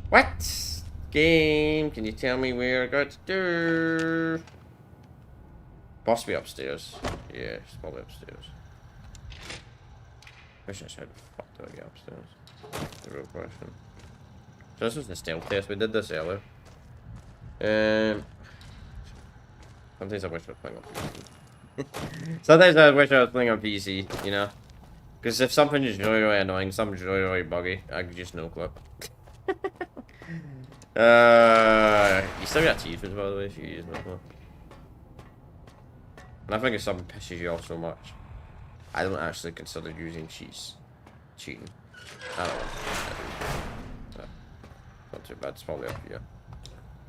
What? Game, can you tell me where I got to do? Possibly upstairs. Yeah, it's probably upstairs. Question is how the fuck do I get upstairs? The real question. So this was the stealth test, we did this earlier. Sometimes I wish I was playing on PC. Sometimes I wish I was playing on PC, you know? Because if something is really, really annoying, something's really, really buggy, I can just no clip. You still got achievements, by the way, if you use them. And I think if something pisses you off so much, I don't actually consider using cheats cheating. I don't know. No, not too bad, it's probably up here.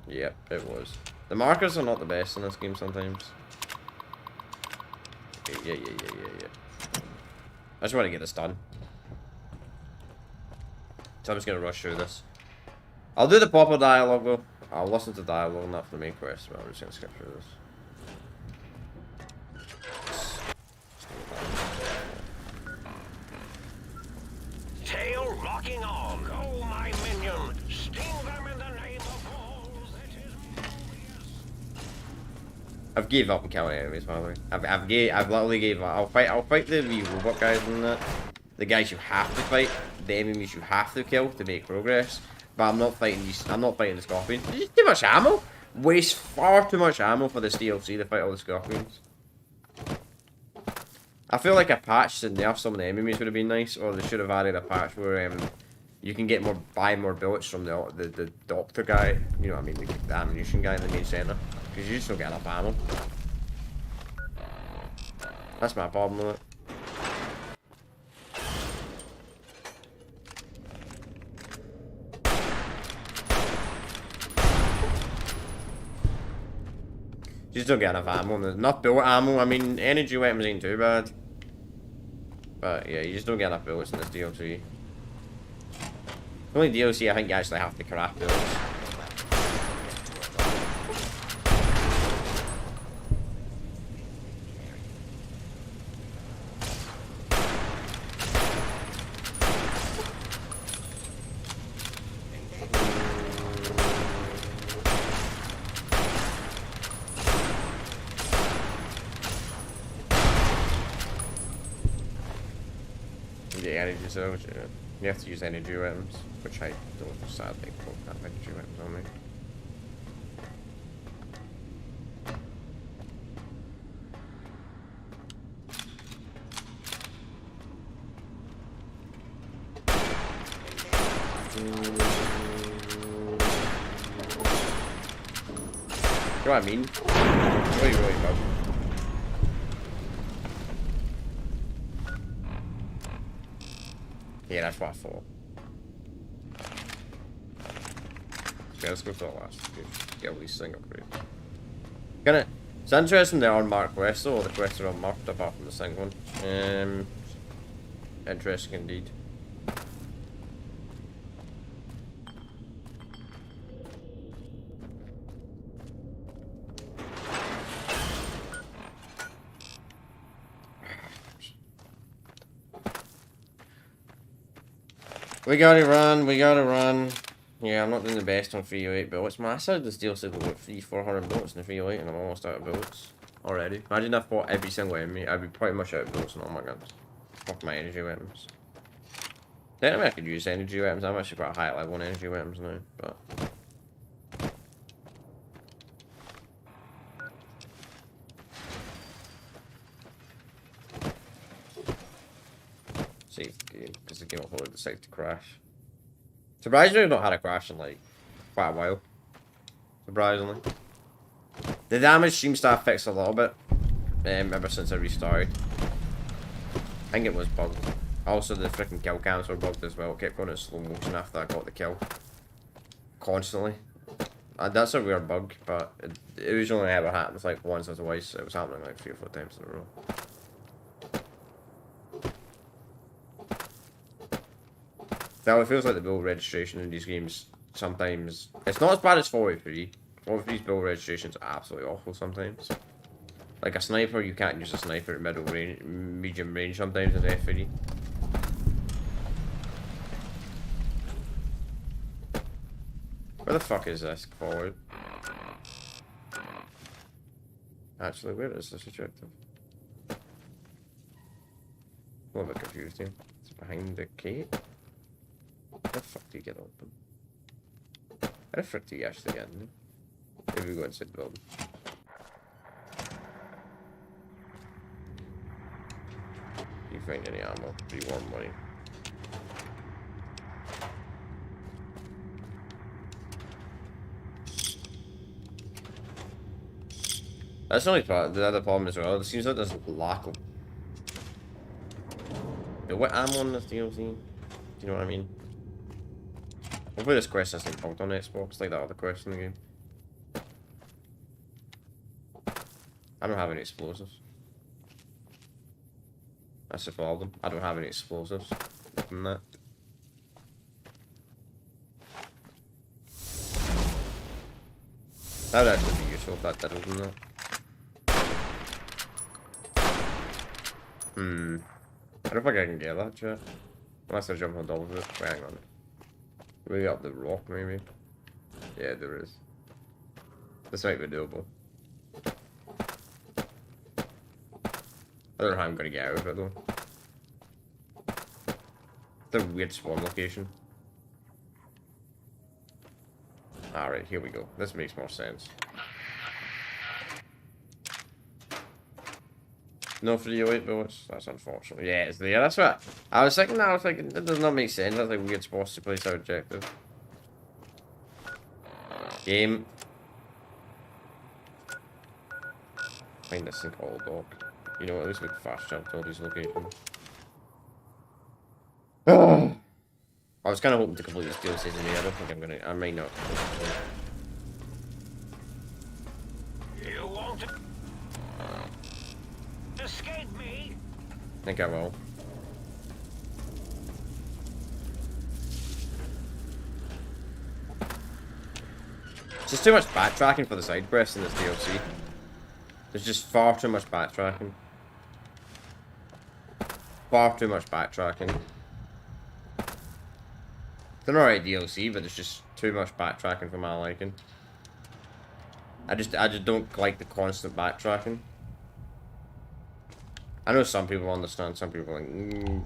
Yep, it was. The markers are not the best in this game sometimes. Okay, yeah. I just want to get this done. So I'm just going to rush through this. I'll do the proper dialogue though. I'll listen to dialogue, not for the main quest, but I'm just going to skip through this. Tail locking on. Go, my minion. Sting them in the name of all that is glorious. I've gave up on killing enemies, by the way. I've literally gave up. I'll fight the wee robot guys and that. The guys you have to fight, the enemies you have to kill to make progress. But I'm not fighting these. I'm not fighting the scorpions. There's too much ammo. Waste far too much ammo for this DLC to fight all the scorpions. I feel like a patch to nerf some of the enemies would have been nice, or they should have added a patch where you can get buy more bullets from the doctor guy. You know what I mean, the ammunition guy in the main center, because you just don't get enough ammo. That's my problem with it. You just don't get enough ammo. There's enough bullet ammo. I mean, energy weapons ain't too bad. But yeah, you just don't get enough bullets in this DLC. The only DLC I think you actually have to craft bullets. The energy zones, yeah. You have to use energy weapons, which I don't sadly don't have energy weapons on me. You know what I mean? Really, really bad. Yeah, that's what I thought. Okay, let's go for the last few. Get all these single upgrades. It's interesting there are marked quests, though. All the quests are unmarked apart from the single one. Interesting indeed. We gotta run. Yeah, I'm not doing the best on 308 bullets. Man, I started this DLC with about 300-400 bullets in the 308 and I'm almost out of bullets already. Imagine if I fought every single enemy, I'd be pretty much out of bullets and all my guns. Fuck my energy weapons. Technically I could use energy weapons. I'm actually quite high level on energy weapons now, but... Save the game, because the game will probably decide to crash. Surprisingly, I've not had a crash in like quite a while. Surprisingly. The damage seems to have fixed a little bit ever since I restarted. I think it was bugged. Also, the freaking kill cams were bugged as well. It kept going in slow motion after I got the kill. Constantly. That's a weird bug, but it usually ever happens like once or twice. It was happening like 3 or 4 times in a row. Now it feels like the build registration in these games sometimes... It's not as bad as 43. 43's build registration's absolutely awful sometimes. Like a sniper, you can't use a sniper at middle range, medium range sometimes in F3. Where the fuck is this Fallout? Actually, where is this objective? I'm a little bit confused here. It's behind the gate? How the fuck do you get open? How the frick do you actually get in there? Maybe we go inside the building. Do you find any ammo? Do you want money? That's the only part. The other problem as well. It seems like there's lack of... What ammo on this DLC? Do you know what I mean? Hopefully this quest isn't bugged on Xbox like that other quest in the game. I don't have any explosives. That's the problem. I don't have any explosives. From that. That would actually be useful if that did open that. I don't think I can get that yet. Unless I jump on top of it. Wait, hang on. Maybe up the rock, maybe? Yeah, there is. This might be doable. I don't know how I'm gonna get out of it though. It's a weird spawn location. Alright, here we go. This makes more sense. No 308 bullets? That's unfortunate. Yeah, it's there. That's what I was thinking. I was thinking, that does not make sense. That's like weird spots to place our objective. Game. Find this thing called dog. You know what? At least we can fast jump to all these locations. I was kind of hoping to complete this DLCs in the I don't think I'm gonna. I might not. You won't escape me. I think I will. It's just too much backtracking for the side quests in this DLC. There's just far too much backtracking. Far too much backtracking. It's an alright DLC, but there's just too much backtracking for my liking. I just don't like the constant backtracking. I know some people understand, some people are like,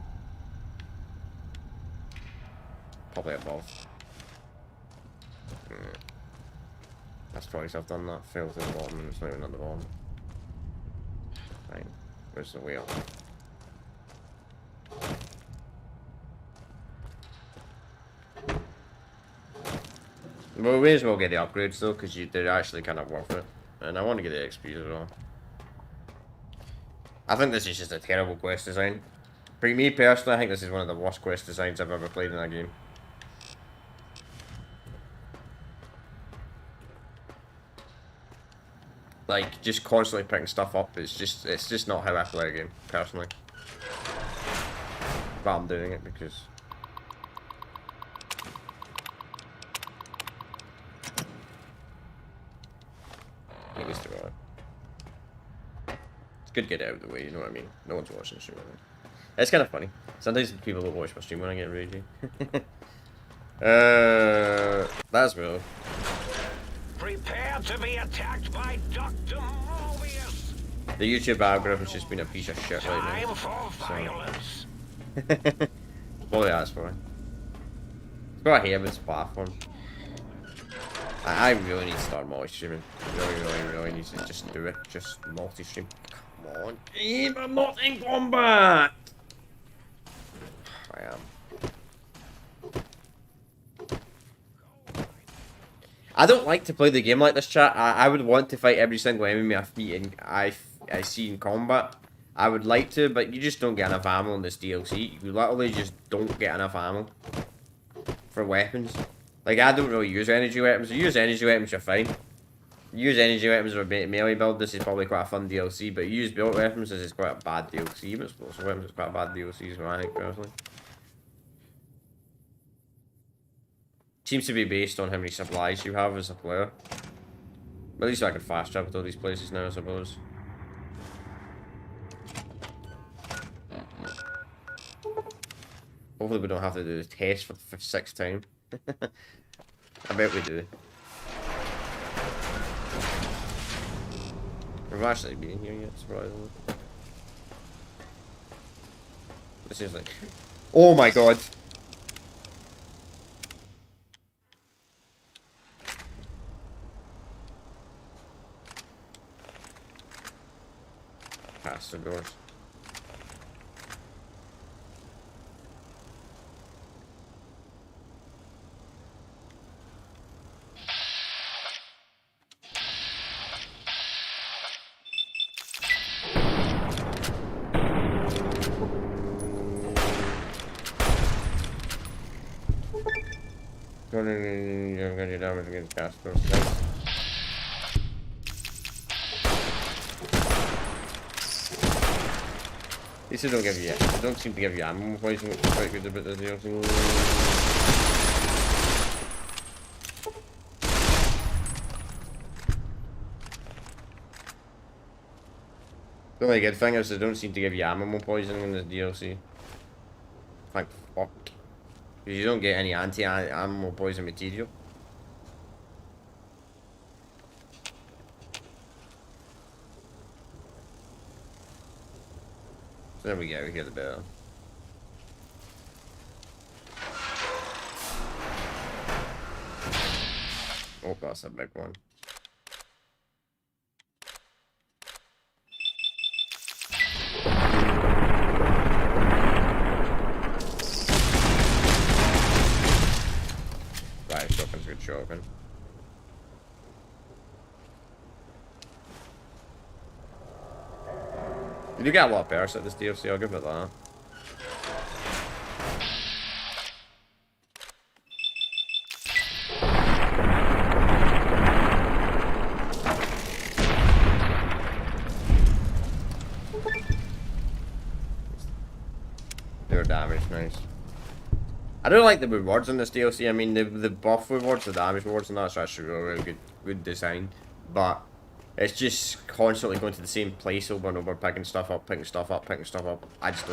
probably above. That's twice I've done that. Failed to the bottom and it's not even on the bottom. Fine. Where's the wheel? Well, we may as well get the upgrades though, because they're actually kind of worth it. And I want to get the XP as well. I think this is just a terrible quest design. For me personally, I think this is one of the worst quest designs I've ever played in a game. Like, just constantly picking stuff up, it's just not how I play a game, personally. But I'm doing it because... At least about it. It's good to get it out of the way, you know what I mean? No one's watching the stream. It's kind of funny. Sometimes people will watch my stream when I get ragey. That's real. Prepare to be attacked by Dr. Mobius. The YouTube algorithm's just been a piece of shit right now. Time for violence. Probably asked for it. It's got a Haven's platform. I really need to start multi-streaming. Really need to just do it. Just multi-stream. Come on, game, I'm not in combat! I am. I don't like to play the game like this, chat. I would want to fight every single enemy I see in combat. I would like to, but you just don't get enough ammo in this DLC. You literally just don't get enough ammo for weapons. Like, I don't really use energy weapons. You use energy weapons, you're fine. You use energy weapons or melee build, this is probably quite a fun DLC, but you use built weapons, this is quite a bad DLC. Even explosive weapons is quite a bad DLC, I think, personally. Seems to be based on how many supplies you have as a player. But at least I can fast travel to all these places now, I suppose. Hopefully we don't have to do the test for the 6th time. I bet we do. We've actually been here yet, surprisingly. This is like... Oh my god! Past the doors. You're gonna do damage against gas doors. These don't give you, they don't seem to give you ammo poison, which is quite good about the DLC. The only good thing is they don't seem to give you animal poisoning in the DLC. Thank fuck. Because you don't get any anti-animal poison material. So there we go, we get the better. Oh, that's a big one. Right, shotgun's a good shotgun. You do get a lot of perks at this DLC, I'll give it that. Their damage, nice. I do like the rewards in this DLC. I mean, the buff rewards, the damage rewards, and that's actually really good design. But it's just constantly going to the same place over and over, picking stuff up, picking stuff up, picking stuff up. I just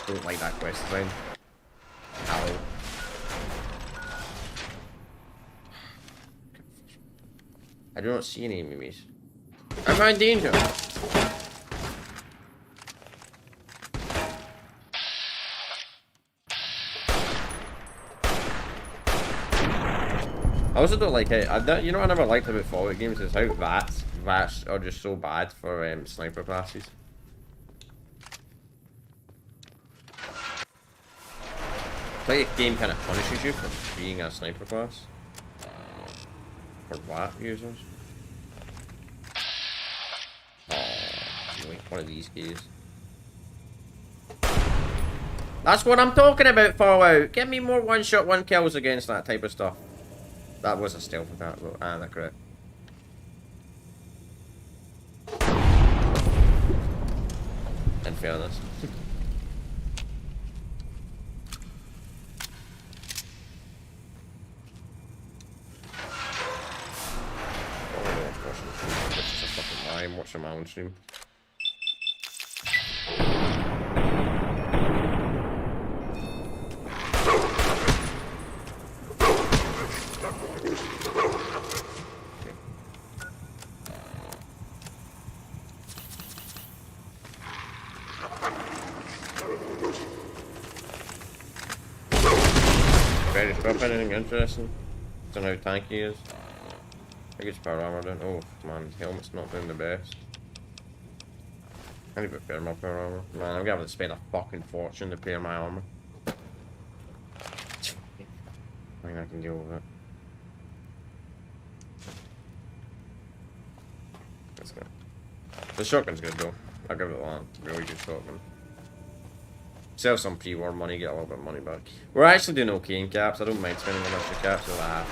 don't like that quest design. Ow. I do not see any enemies. I'm in danger. I also don't like it. You know what I never liked about Fallout games is how VATs are just so bad for sniper classes. It's like a game kind of punishes you for being a sniper class. For VAT users. Oh, like one of these guys. That's what I'm talking about, Fallout. Give me more one-shot, one-kills against that type of stuff. That was a stealth attack, but that correct. In fairness. This is a fucking lie. I'm watching my own stream. Ready to drop anything interesting? Don't know how tanky he is. I think it's power armor down. Oh man, helmet's not doing the best. I need to repair my power armor. Man, I'm gonna have to spend a fucking fortune to repair my armor. I think I can deal with it. Let's go. The shotgun's good though. I'll give it one. Really good shotgun. Sell some pre-war money, get a little bit of money back. We're actually doing okay in caps. I don't mind spending a bunch of caps if I have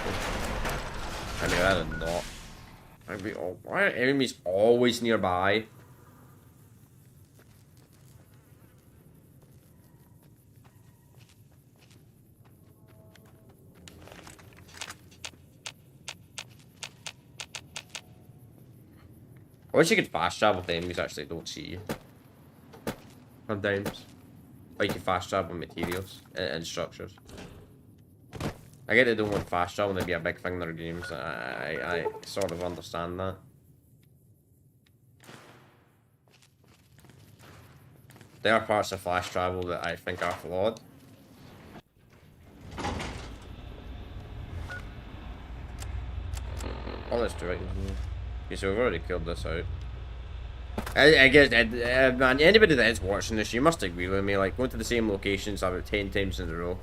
to. I mean, I did not. I'd be all. Why are enemies always nearby? I wish you could fast travel if the enemies actually don't see you. Sometimes. Or you can fast travel materials and structures. I get they don't want fast travel to be a big thing in their games. I sort of understand that. There are parts of fast travel that I think are flawed. Oh, let's do it. Okay, so we've already killed this out. I guess, man, anybody that is watching this, you must agree with me. Like, going to the same locations about 10 times in a row,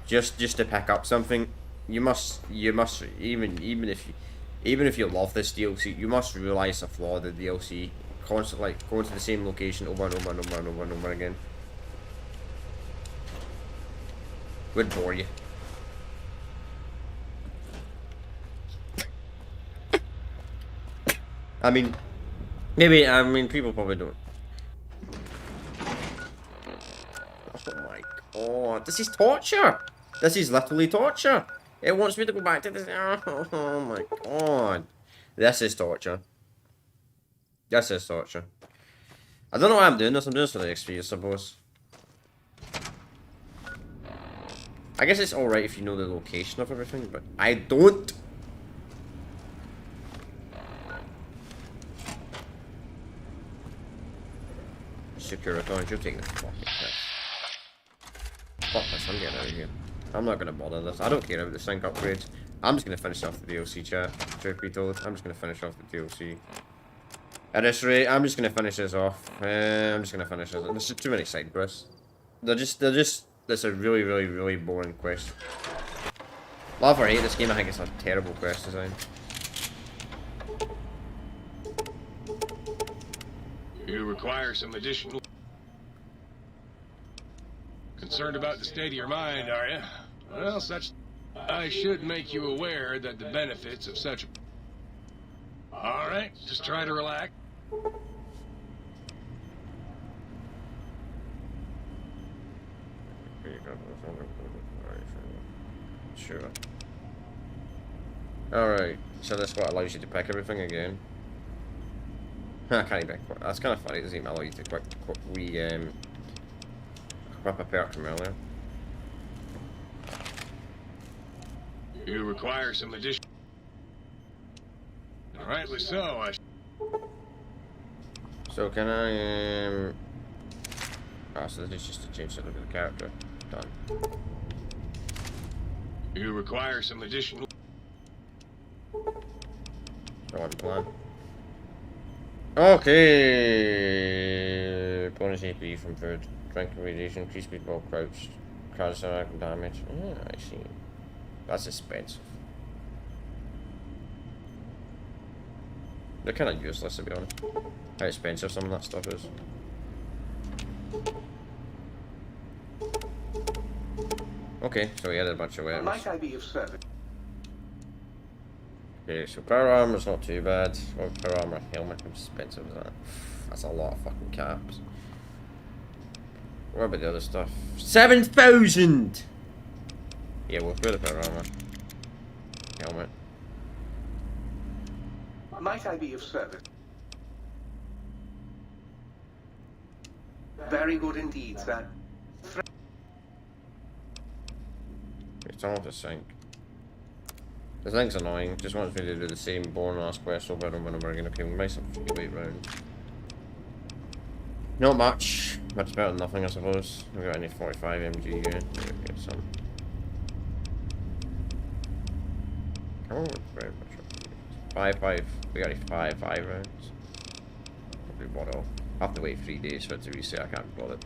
just to pick up something, you must even if you love this DLC, you must realize the flaw of the DLC. Constantly like, going to the same location over and over and over and over and over again would bore you. I mean, people probably don't. Oh my god, this is torture! This is literally torture! It wants me to go back to this. Oh my god. This is torture. This is torture. I don't know why I'm doing this. I'm doing this for the XP, I suppose. I guess it's alright if you know the location of everything, but I don't. Securitons, you're taking the fucking piss. Fuck this, I'm getting out of here. I'm not gonna bother this. I don't care about the sync upgrades. I'm just gonna finish off the DLC chat. Truth be told, I'm just gonna finish off the DLC. At this rate, I'm just gonna finish this off. I'm just gonna finish this. There's just too many side quests. They're just. That's a really boring quest. Love or hate this game, I think it's a terrible quest design. You require some additional... Concerned about the state of your mind, are you? Well, I should make you aware that the benefits of such... Alright, just try to relax. Sure. Alright, so that's what allows you to pick everything again. I can't even... That's kind of funny, it doesn't even allow you to equip a perk from earlier. You require some additional... Rightly so, So can I, Ah, so this is just to change the look of the character. Done. You require some additional... Go on, plan. Okay. Bonus AP from food. Drink radiation, increase speed while crouched. Crouch damage. Yeah, I see. That's expensive. They're kind of useless, to be honest. How expensive some of that stuff is. Okay, so we added a bunch of items. Might I be of service? Okay, so power armor's not too bad. Oh, power armor helmet, how expensive is that? That's a lot of fucking caps. What about the other stuff? 7,000! Yeah, we'll put the power armor. Helmet. Might I be of service? Very good indeed, sir. It's almost a sync. The thing's annoying, just wants me to do the same boring ass quest over and over again. Okay, we might have to wait round. Not much, but it's better than nothing, I suppose. We got any 45 MG here. Get some. Come on, very much. 5. We got 5 rounds. Probably what I'll have to wait 3 days for it to reset. I can't bother.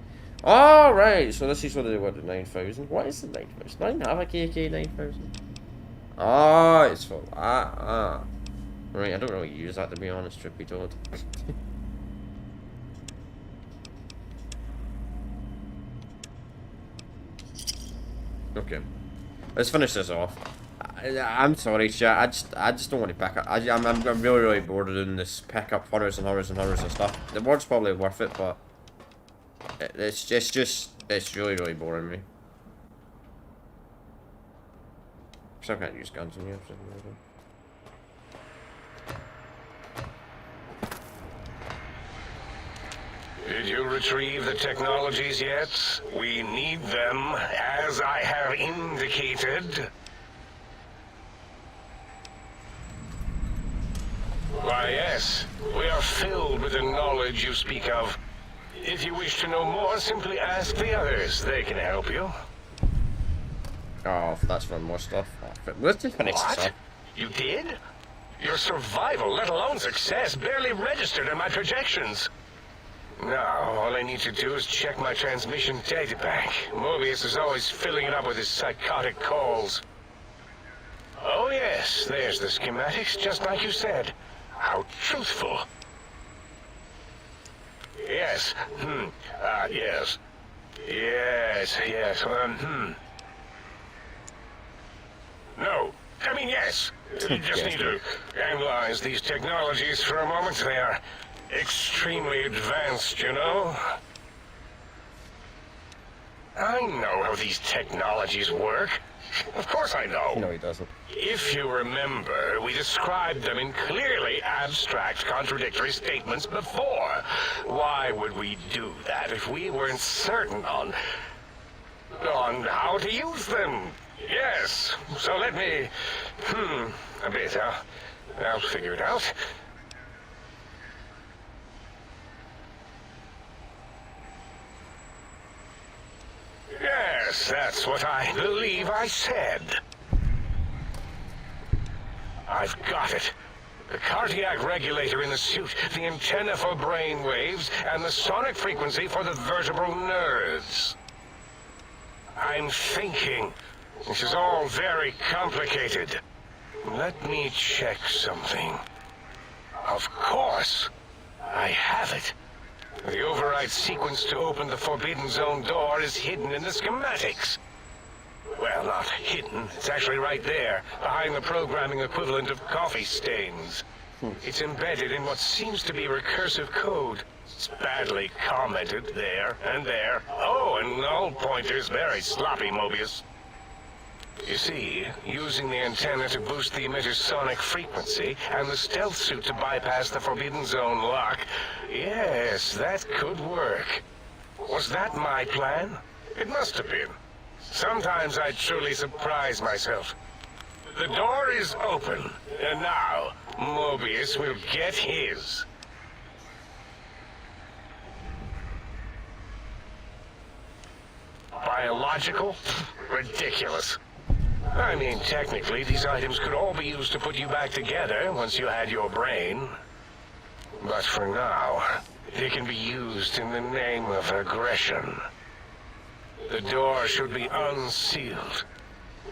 Alright, so this is what they were at 9,000. What is the 9,000? I don't have a KK 9,000. Oh, it's for that. Right, I don't really use that, to be honest, truth be told. Okay, let's finish this off. I'm sorry, chat. I just don't want to pick up. I'm really bored of doing this. Pick up hundreds and hundreds of stuff. The word's probably worth it, but it's really boring me. So I can't use guns in here. Did you retrieve the technologies yet? We need them, as I have indicated. Why, yes. We are filled with the knowledge you speak of. If you wish to know more, simply ask the others. They can help you. Oh, that's for more stuff. Let's just finish this What? up. You did? Your survival, let alone success, barely registered in my projections. Now, all I need to do is check my transmission databank. Mobius is always filling it up with his psychotic calls. Oh yes, there's the schematics, just like you said. How truthful. Yes. Yes. Yes. No. I mean, yes. You just need to analyze these technologies for a moment. They are extremely advanced, you know. I know how these technologies work. Of course I know. No, he doesn't. If you remember, we described them in clearly abstract, contradictory statements before. Why would we do that if we weren't certain on how to use them? Yes, so let me... a bit. I'll figure it out. Yes, that's what I believe I said. I've got it. The cardiac regulator in the suit, the antenna for brain waves, and the sonic frequency for the vertebral nerves. I'm thinking. This is all very complicated. Let me check something. Of course, I have it. The override sequence to open the Forbidden Zone door is hidden in the schematics. Well, not hidden. It's actually right there, behind the programming equivalent of coffee stains. It's embedded in what seems to be recursive code. It's badly commented there and there. Oh, and null pointers very sloppy, Mobius. You see, using the antenna to boost the emitter's sonic frequency and the stealth suit to bypass the Forbidden Zone lock, yes, that could work. Was that my plan? It must have been. Sometimes I truly surprise myself. The door is open, and now Mobius will get his. Biological? Ridiculous. I mean, technically, these items could all be used to put you back together once you had your brain. But for now, they can be used in the name of aggression. The door should be unsealed.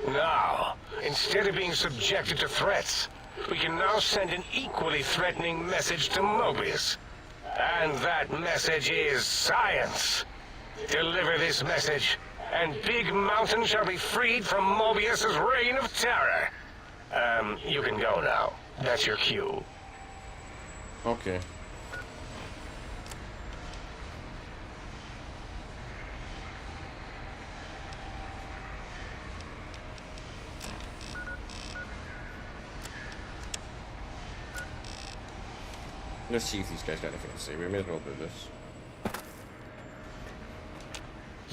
Now, instead of being subjected to threats, we can now send an equally threatening message to Mobius. And that message is science. Deliver this message, and Big Mountain shall be freed from Mobius's reign of terror. You can go now. That's your cue. Okay. Let's see if these guys got anything to say. We may as well do this.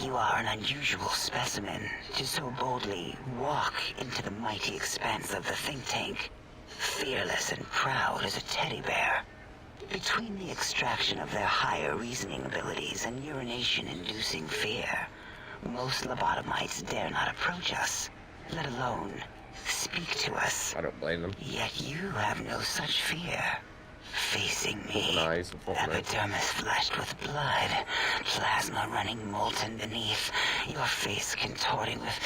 You are an unusual specimen to so boldly walk into the mighty expanse of the think tank, fearless and proud as a teddy bear. Between the extraction of their higher reasoning abilities and urination-inducing fear, most lobotomites dare not approach us, let alone speak to us. I don't blame them. Yet you have no such fear. Facing me, Nice, epidermis flushed with blood, plasma running molten beneath, your face contorting with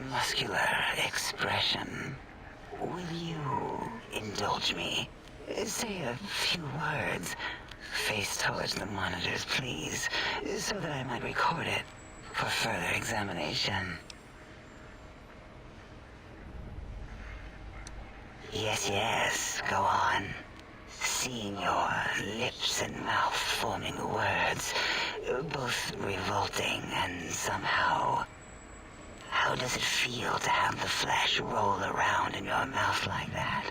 muscular expression. Will you indulge me? Say a few words. Face towards the monitors, please, so that I might record it for further examination. Yes, go on. Seeing your lips and mouth forming words, both revolting and somehow... How does it feel to have the flesh roll around in your mouth like that?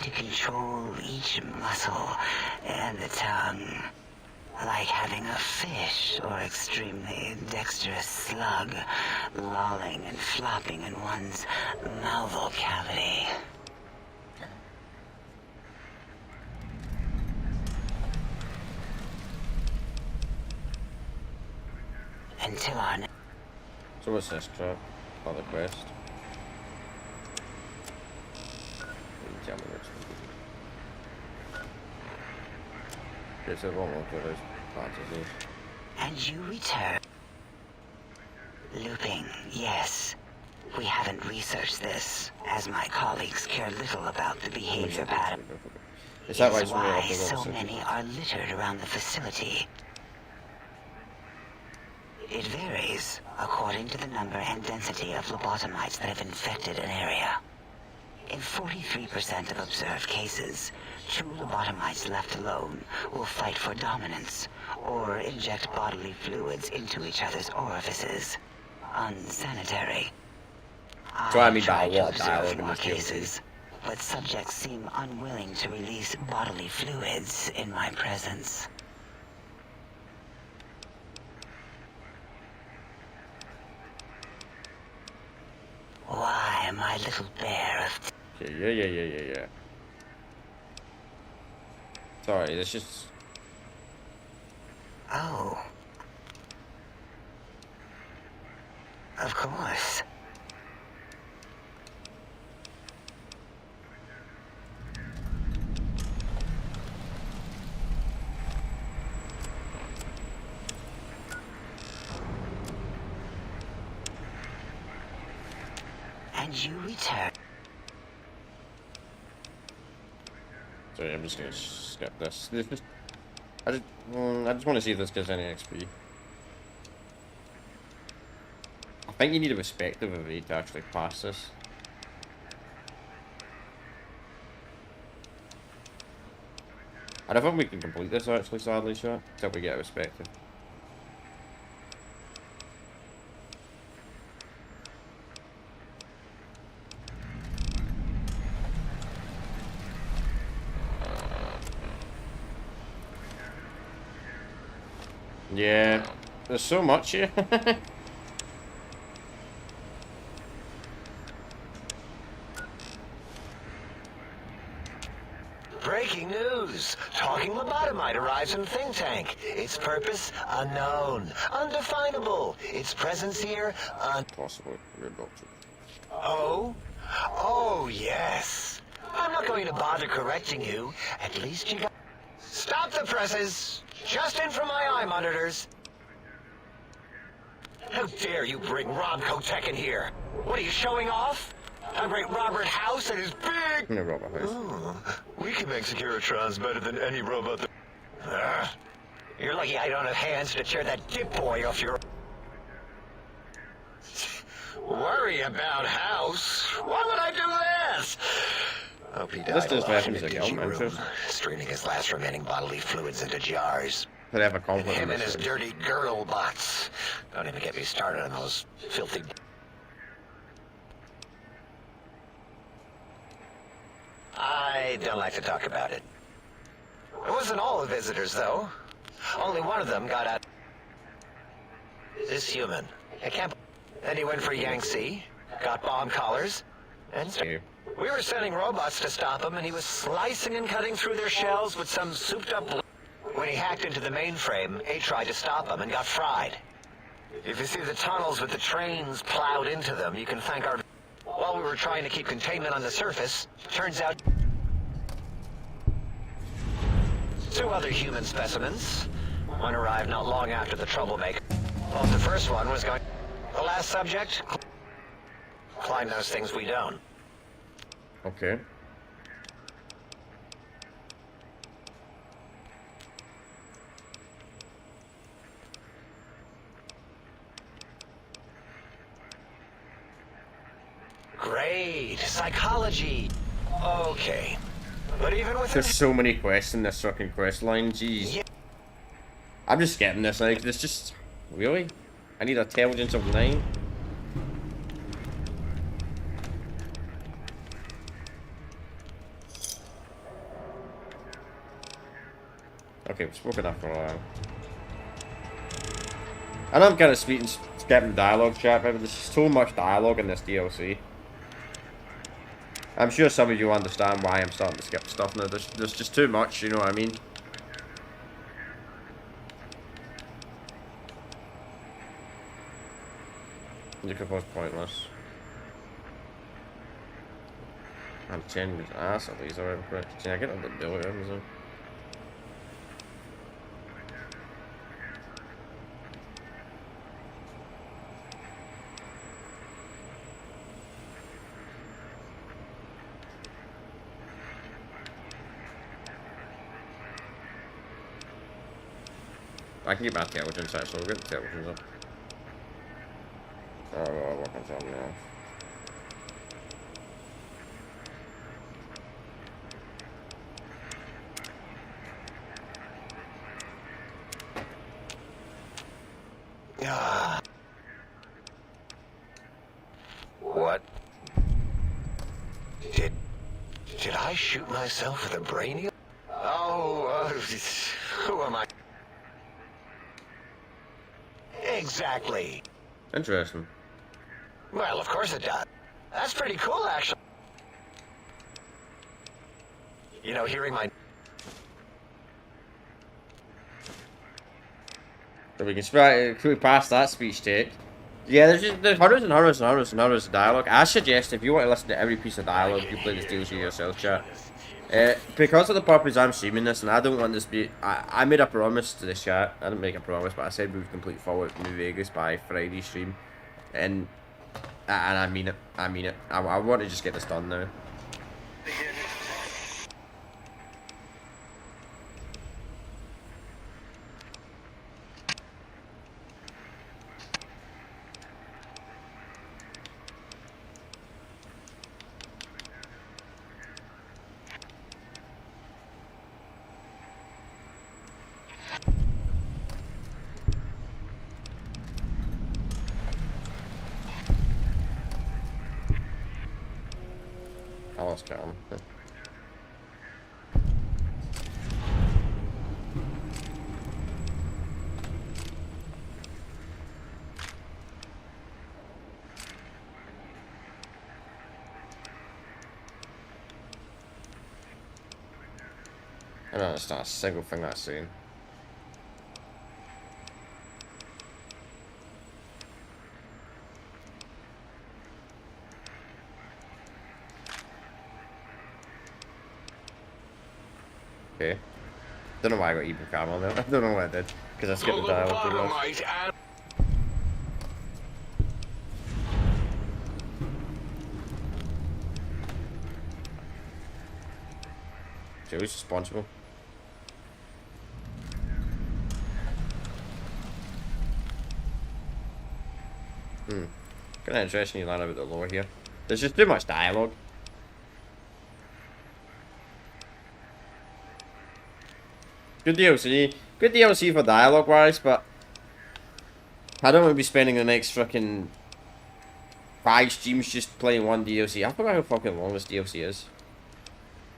To control each muscle and the tongue, like having a fish or extremely dexterous slug lolling and flopping in one's malval cavity. Until our... So what's this crap? Oh, the quest. Tell me which one. Okay, so it won't look at those parts of this. And you return. Looping, yes. We haven't researched this, as my colleagues care little about the behavior pattern. Is that It's why why so many are littered around the facility. It varies according to the number and density of lobotomites that have infected an area. In 43% of observed cases, true lobotomites left alone will fight for dominance or inject bodily fluids into each other's orifices. Unsanitary. So I mean by tried to what dialogue observe in more this DLC? cases, but subjects seem unwilling to release bodily fluids in my presence. Why, my little bear of... Yeah. Sorry, that's just... Oh. Of course. And you return. Sorry, I'm just gonna skip this. I just want to see if this gives any XP. I think you need a respective of 8 to actually pass this. I don't think we can complete this actually, sadly, shot, until we get a respective. Yeah, there's so much here. Breaking news! Talking lobotomite arrives in Think Tank. Its purpose, unknown. Undefinable. Its presence here, Possibly. We're doctor. Oh? Oh, yes. I'm not going to bother correcting you. At least you got... Stop the presses! Just in from my eye monitors. How dare you bring Rob Kotek in here? What are you showing off? How great Robert House and his big... No, Robert House. Oh, we can make Securitrons better than any robot that... you're lucky I don't have hands to tear that dip boy off your... Worry about House? Why would I do this? Hope he died This does alive in weapons a again, dingy I'm room, sure. straining his last remaining bodily fluids into jars. They have a And conflict him in and his this. dirty girdle bots. Don't even get me started on those filthy... I don't like to talk about it. It wasn't all the visitors, though. Only one of them got out. This human. I can't... Then he went for Yangtze, got bomb collars, and... We were sending robots to stop him, and he was slicing and cutting through their shells with some souped-up... When he hacked into the mainframe, A tried to stop him and got fried. If you see the tunnels with the trains plowed into them, you can thank our... While we were trying to keep containment on the surface, turns out... 2 other human specimens. One arrived not long after the troublemaker. Well, the first one was going... The last subject? Klein knows things we don't. Okay. Great. Psychology. Okay. But even with... There's so many quests in this fucking quest line, jeez. Yeah. I'm just skipping this, like, it's just... Really? I need intelligence of 9? Okay, we've spoken after a while. I know I'm kind of skipping dialogue, chat, but there's so much dialogue in this DLC. I'm sure some of you understand why I'm starting to skip stuff now. There's just too much, you know what I mean? You could post pointless. I'm changing his ass at least already quick. Can I get on the ability of him? I can get my intelligence actually, we'll get the intelligence up. Oh, I'll work on something else. What? Did I shoot myself with a brainiac? Oh, who am I? Exactly. Interesting. Well, of course it does. That's pretty cool, actually. You know, hearing my... So we can quickly pass that speech tape. Yeah, there's hundreds and hundreds and hundreds and hundreds of dialogue. I suggest if you want to listen to every piece of dialogue, you play this DLC yourself, chat. Because of the purpose I'm streaming this, and I don't want this to be... I made a promise to the chat. I didn't make a promise, but I said we would complete Fallout New Vegas by Friday stream. And I mean it. I mean it. I want to just get this done now. I lost count. I don't understand a single thing I've seen. Okay. Don't know why I got even cam on there. I don't know why I did. Because I skipped the dialogue too much. So who's responsible? Kind of interesting you learn about the lore here. There's just too much dialogue. Good DLC. Good DLC for dialogue wise, but I don't want to be spending the next fucking 5 streams just playing one DLC. I forgot how fucking long this DLC is.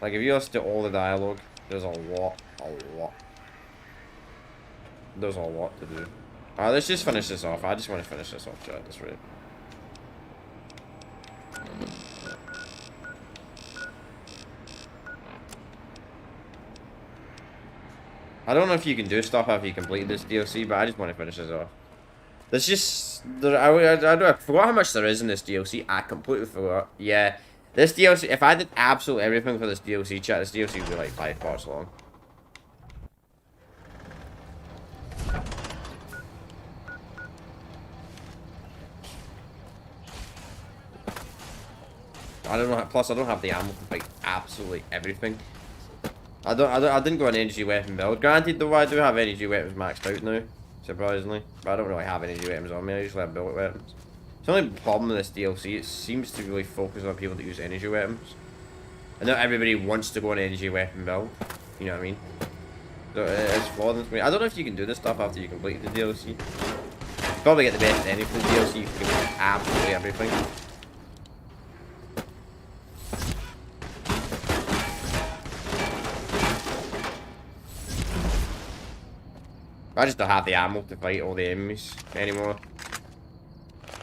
Like, if you listen to all the dialogue, there's a lot. There's a lot to do. Alright, let's just finish this off. I just want to finish this off, chat. That's right. I don't know if you can do stuff after you complete this DLC, but I just want to finish this off. There's just... I forgot how much there is in this DLC. I completely forgot. Yeah. This DLC, if I did absolutely everything for this DLC, chat, this DLC would be like 5 parts long. I don't know. Plus, I don't have the ammo to fight absolutely everything. I didn't go an energy weapon build. Granted, though, I do have energy weapons maxed out now, surprisingly. But I don't really have energy weapons on me. I usually have bullet weapons. The only problem with this DLC, it seems to really focus on people that use energy weapons. And not everybody wants to go an energy weapon build. You know what I mean? So it's flawed in me. I don't know if you can do this stuff after you complete the DLC. Probably get the best ending for the DLC. You can complete absolutely everything. I just don't have the ammo to fight all the enemies anymore.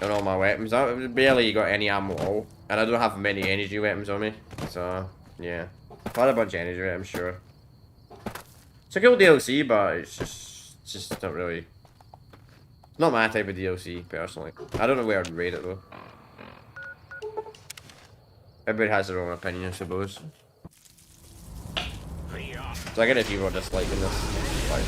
And all my weapons. I barely got any ammo at all. And I don't have many energy weapons on me. So, yeah. I've had a bunch of energy weapons, sure. It's a cool DLC, but it's just not really... It's not my type of DLC, personally. I don't know where I'd rate it, though. Everybody has their own opinion, I suppose. So I get if you were disliking this.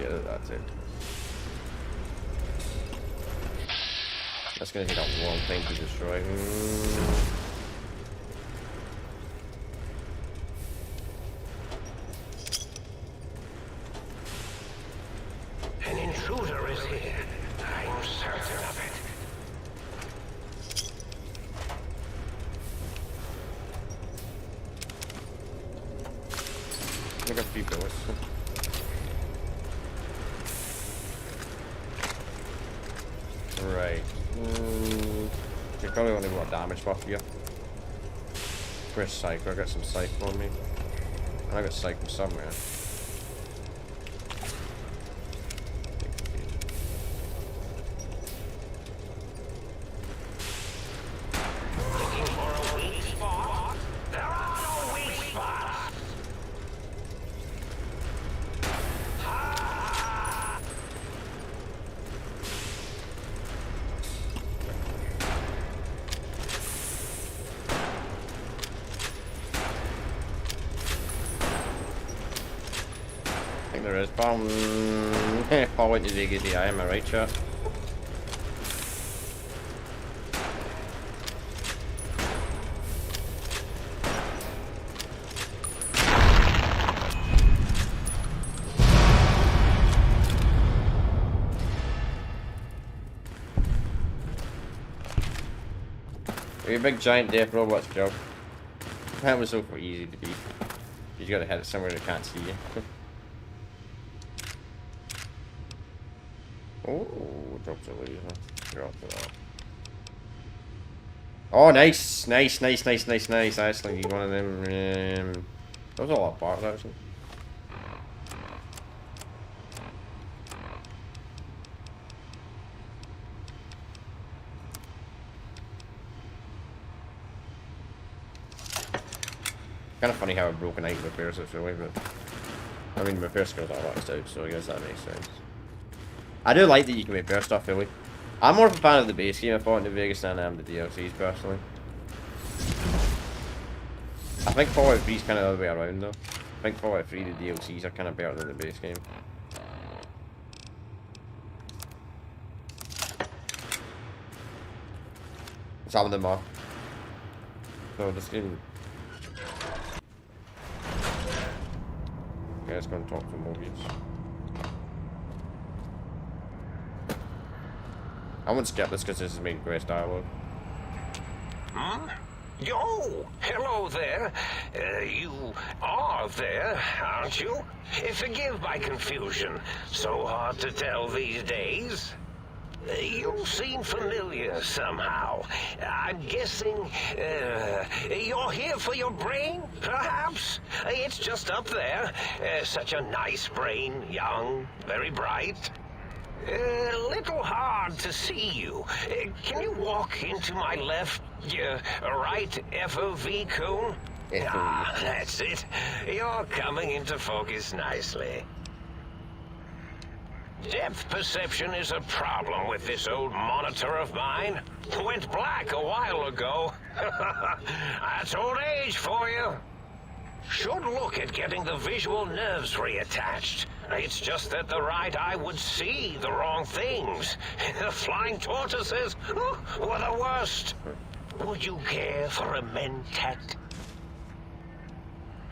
get it, that's it. That's gonna take a long time to destroy. An intruder is here. I'm certain of it. Look at people. Right. You probably only want damage buff here. Where's Psych? I got some Psych on me. I got Psych from somewhere. Looking for a weak spot? There are no weak spots. I think there is. Fall into the AGDI, am I right, chat? You're a big giant death robot's job. That was so easy to beat. You gotta hit it somewhere they can't see you. Oh, drops a laser. Drop it off. Oh, nice, nice, nice, nice, nice, nice. I actually need one of them. That was a lot of parts, actually. Kind of funny how a broken item repairs it, really, but I mean, repair skills are locked out, so I guess that makes sense. I do like that you can repair stuff, really. I'm more of a fan of the base game I fought in New Vegas than I am the DLCs, personally. I think Fallout 3 is kind of the other way around, though. I think Fallout 3, the DLCs are kind of better than the base game. Some of them are. So this game... Okay, let's go and talk to Mobius. I won't skip this because this is main quest dialogue. Huh? Yo! Hello there. You are there, aren't you? Forgive my confusion. So hard to tell these days. You seem familiar somehow. I'm guessing, you're here for your brain, perhaps? It's just up there. Such a nice brain, young, very bright. Little hard to see you. Can you walk into my left, right FOV cone? Ah, that's it. You're coming into focus nicely. Depth perception is a problem with this old monitor of mine. Went black a while ago. That's old age for you. Should look at getting the visual nerves reattached. It's just that the right eye would see the wrong things. The flying tortoises were the worst. Would you care for a mentat?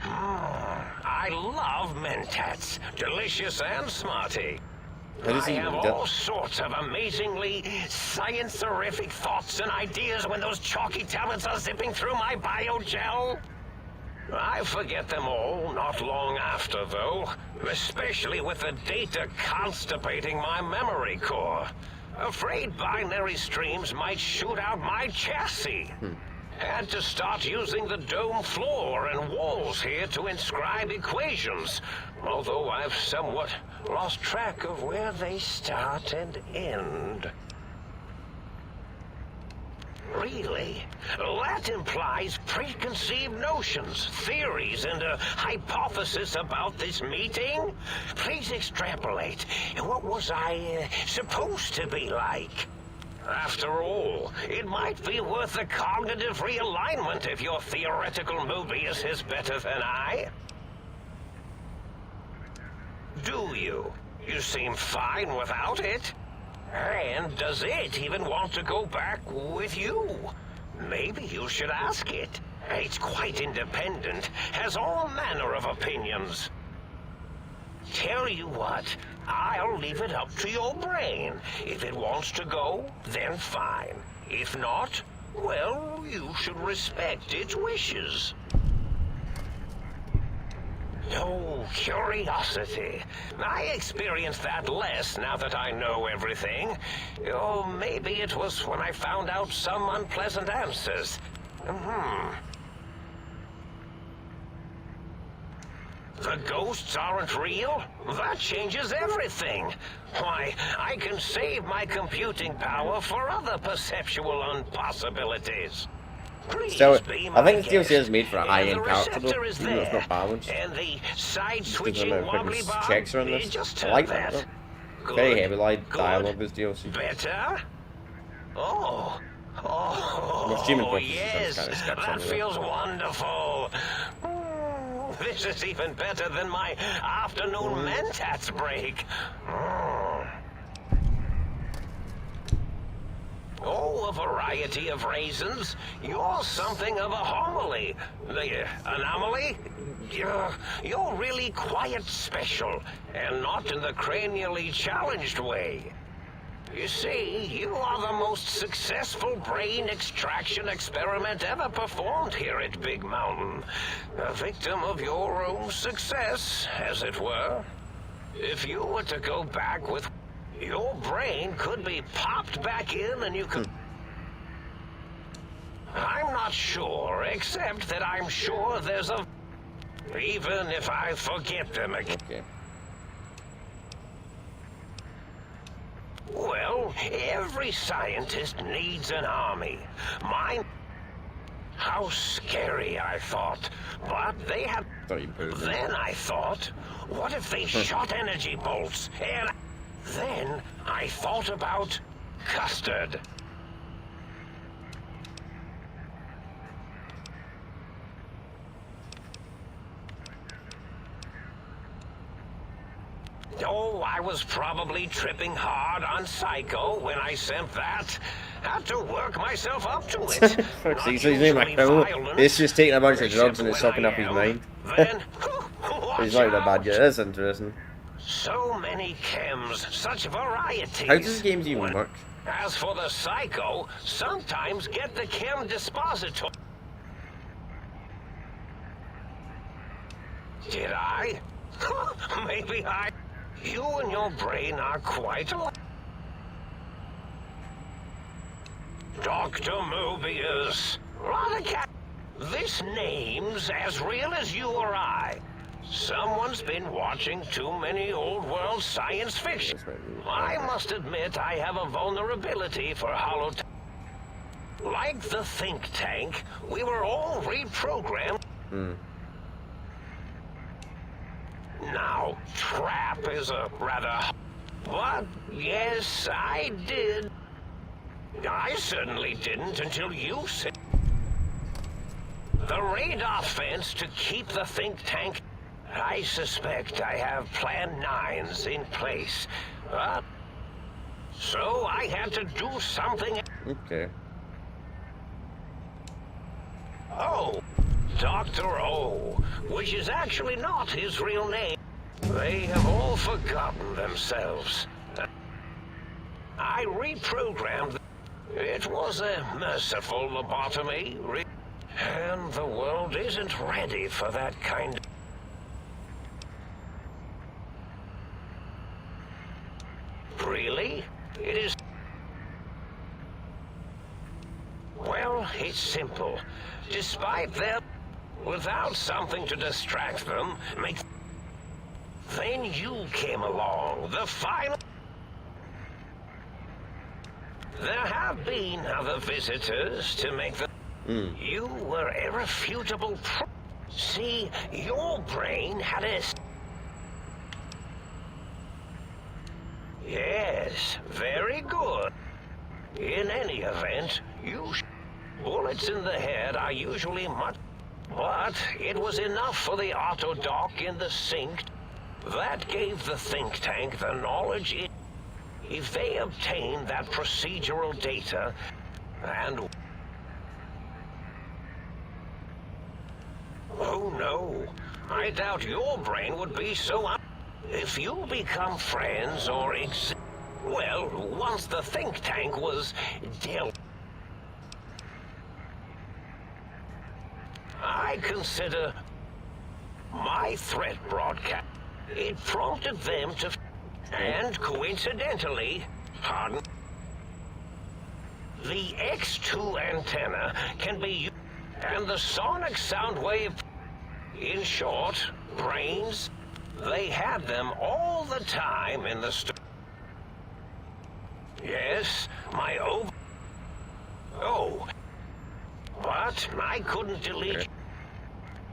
I love mentats. Delicious and smarty. I have all sorts of amazingly science-terrific thoughts and ideas when those chalky tablets are zipping through my biogel. I forget them all not long after, though, especially with the data constipating my memory core. Afraid binary streams might shoot out my chassis. Had to start using the dome floor and walls here to inscribe equations, although I've somewhat lost track of where they start and end. Really? That implies preconceived notions, theories, and a hypothesis about this meeting? Please extrapolate. What was I supposed to be like? After all, it might be worth a cognitive realignment if your theoretical Mobius is better than I. Do you? You seem fine without it. And does it even want to go back with you? Maybe you should ask it. It's quite independent, has all manner of opinions. Tell you what, I'll leave it up to your brain. If it wants to go, then fine. If not, well, you should respect its wishes. Oh, curiosity. I experience that less now that I know everything. Oh, maybe it was when I found out some unpleasant answers. The ghosts aren't real? That changes everything. Why, I can save my computing power for other perceptual impossibilities. Please So, be I my think the DLC guest. is made for a high-end The character, though, receptor is even though it's there, not balanced. and the side Just switching because wobbly the bar, checks are in this. just I turn like that, that. though. Very Good, heavy light good. dialogue, this DLC. Better? Oh. Oh, Well, streaming purposes, yes, kind of skips that anyway. feels wonderful. This is even better than my afternoon Mentats break. Oh, a variety of raisins. You're something of a homily. The anomaly? You're really quite special, and not in the cranially challenged way. You see, you are the most successful brain extraction experiment ever performed here at Big Mountain. A victim of your own success, as it were. If you were to go back with... your brain could be popped back in and you could... I'm not sure, except that I'm sure there's a... even if I forget them again. Okay. Well, every scientist needs an army. Mine... How scary, I thought. But they had... Then I thought, what if they shot energy bolts? And then I thought about custard. Oh, I was probably tripping hard on Psycho when I sent that. Had to work myself up to it. Fuck's sake, so he's named like criminal. He's just taking a bunch of drugs and it's sucking up his mind. Then, He's not even a bad guy. That's interesting. So many chems, such varieties. How does games even work? As for the Psycho, sometimes get the chem dispositor. Did I? Maybe I... You and your brain are quite alike. Dr. Mobius. Rather this name's as real as you or I. Someone's been watching too many old world science fiction. I must admit I have a vulnerability for hollow... Like the think tank, we were all reprogrammed. Now, trap is a rather... But, yes, I did. I certainly didn't until you said... The radar fence to keep the think tank... I suspect I have Plan 9s in place. So I had to do something... Okay. Oh, Dr. O, which is actually not his real name. They have all forgotten themselves. I reprogrammed them. It was a merciful lobotomy, and the world isn't ready for that kind of... Really? It is... Well, it's simple. Despite their... Without something to distract them, then you came along, the final... There have been other visitors to make the... You were irrefutable See, your brain had a... Yes, very good. In any event, bullets in the head are usually much... But it was enough for the auto dock in the sink. That gave the think tank the knowledge if they obtained that procedural data and... Oh no, I doubt your brain would be so if you become friends or well, once the think tank was dealt... I consider my threat broadcast. It prompted them to... And coincidentally, pardon, the X2 antenna can be used, and the sonic sound wave... In short, brains, they had them all the time in the Yes, my Oh, but I couldn't delete...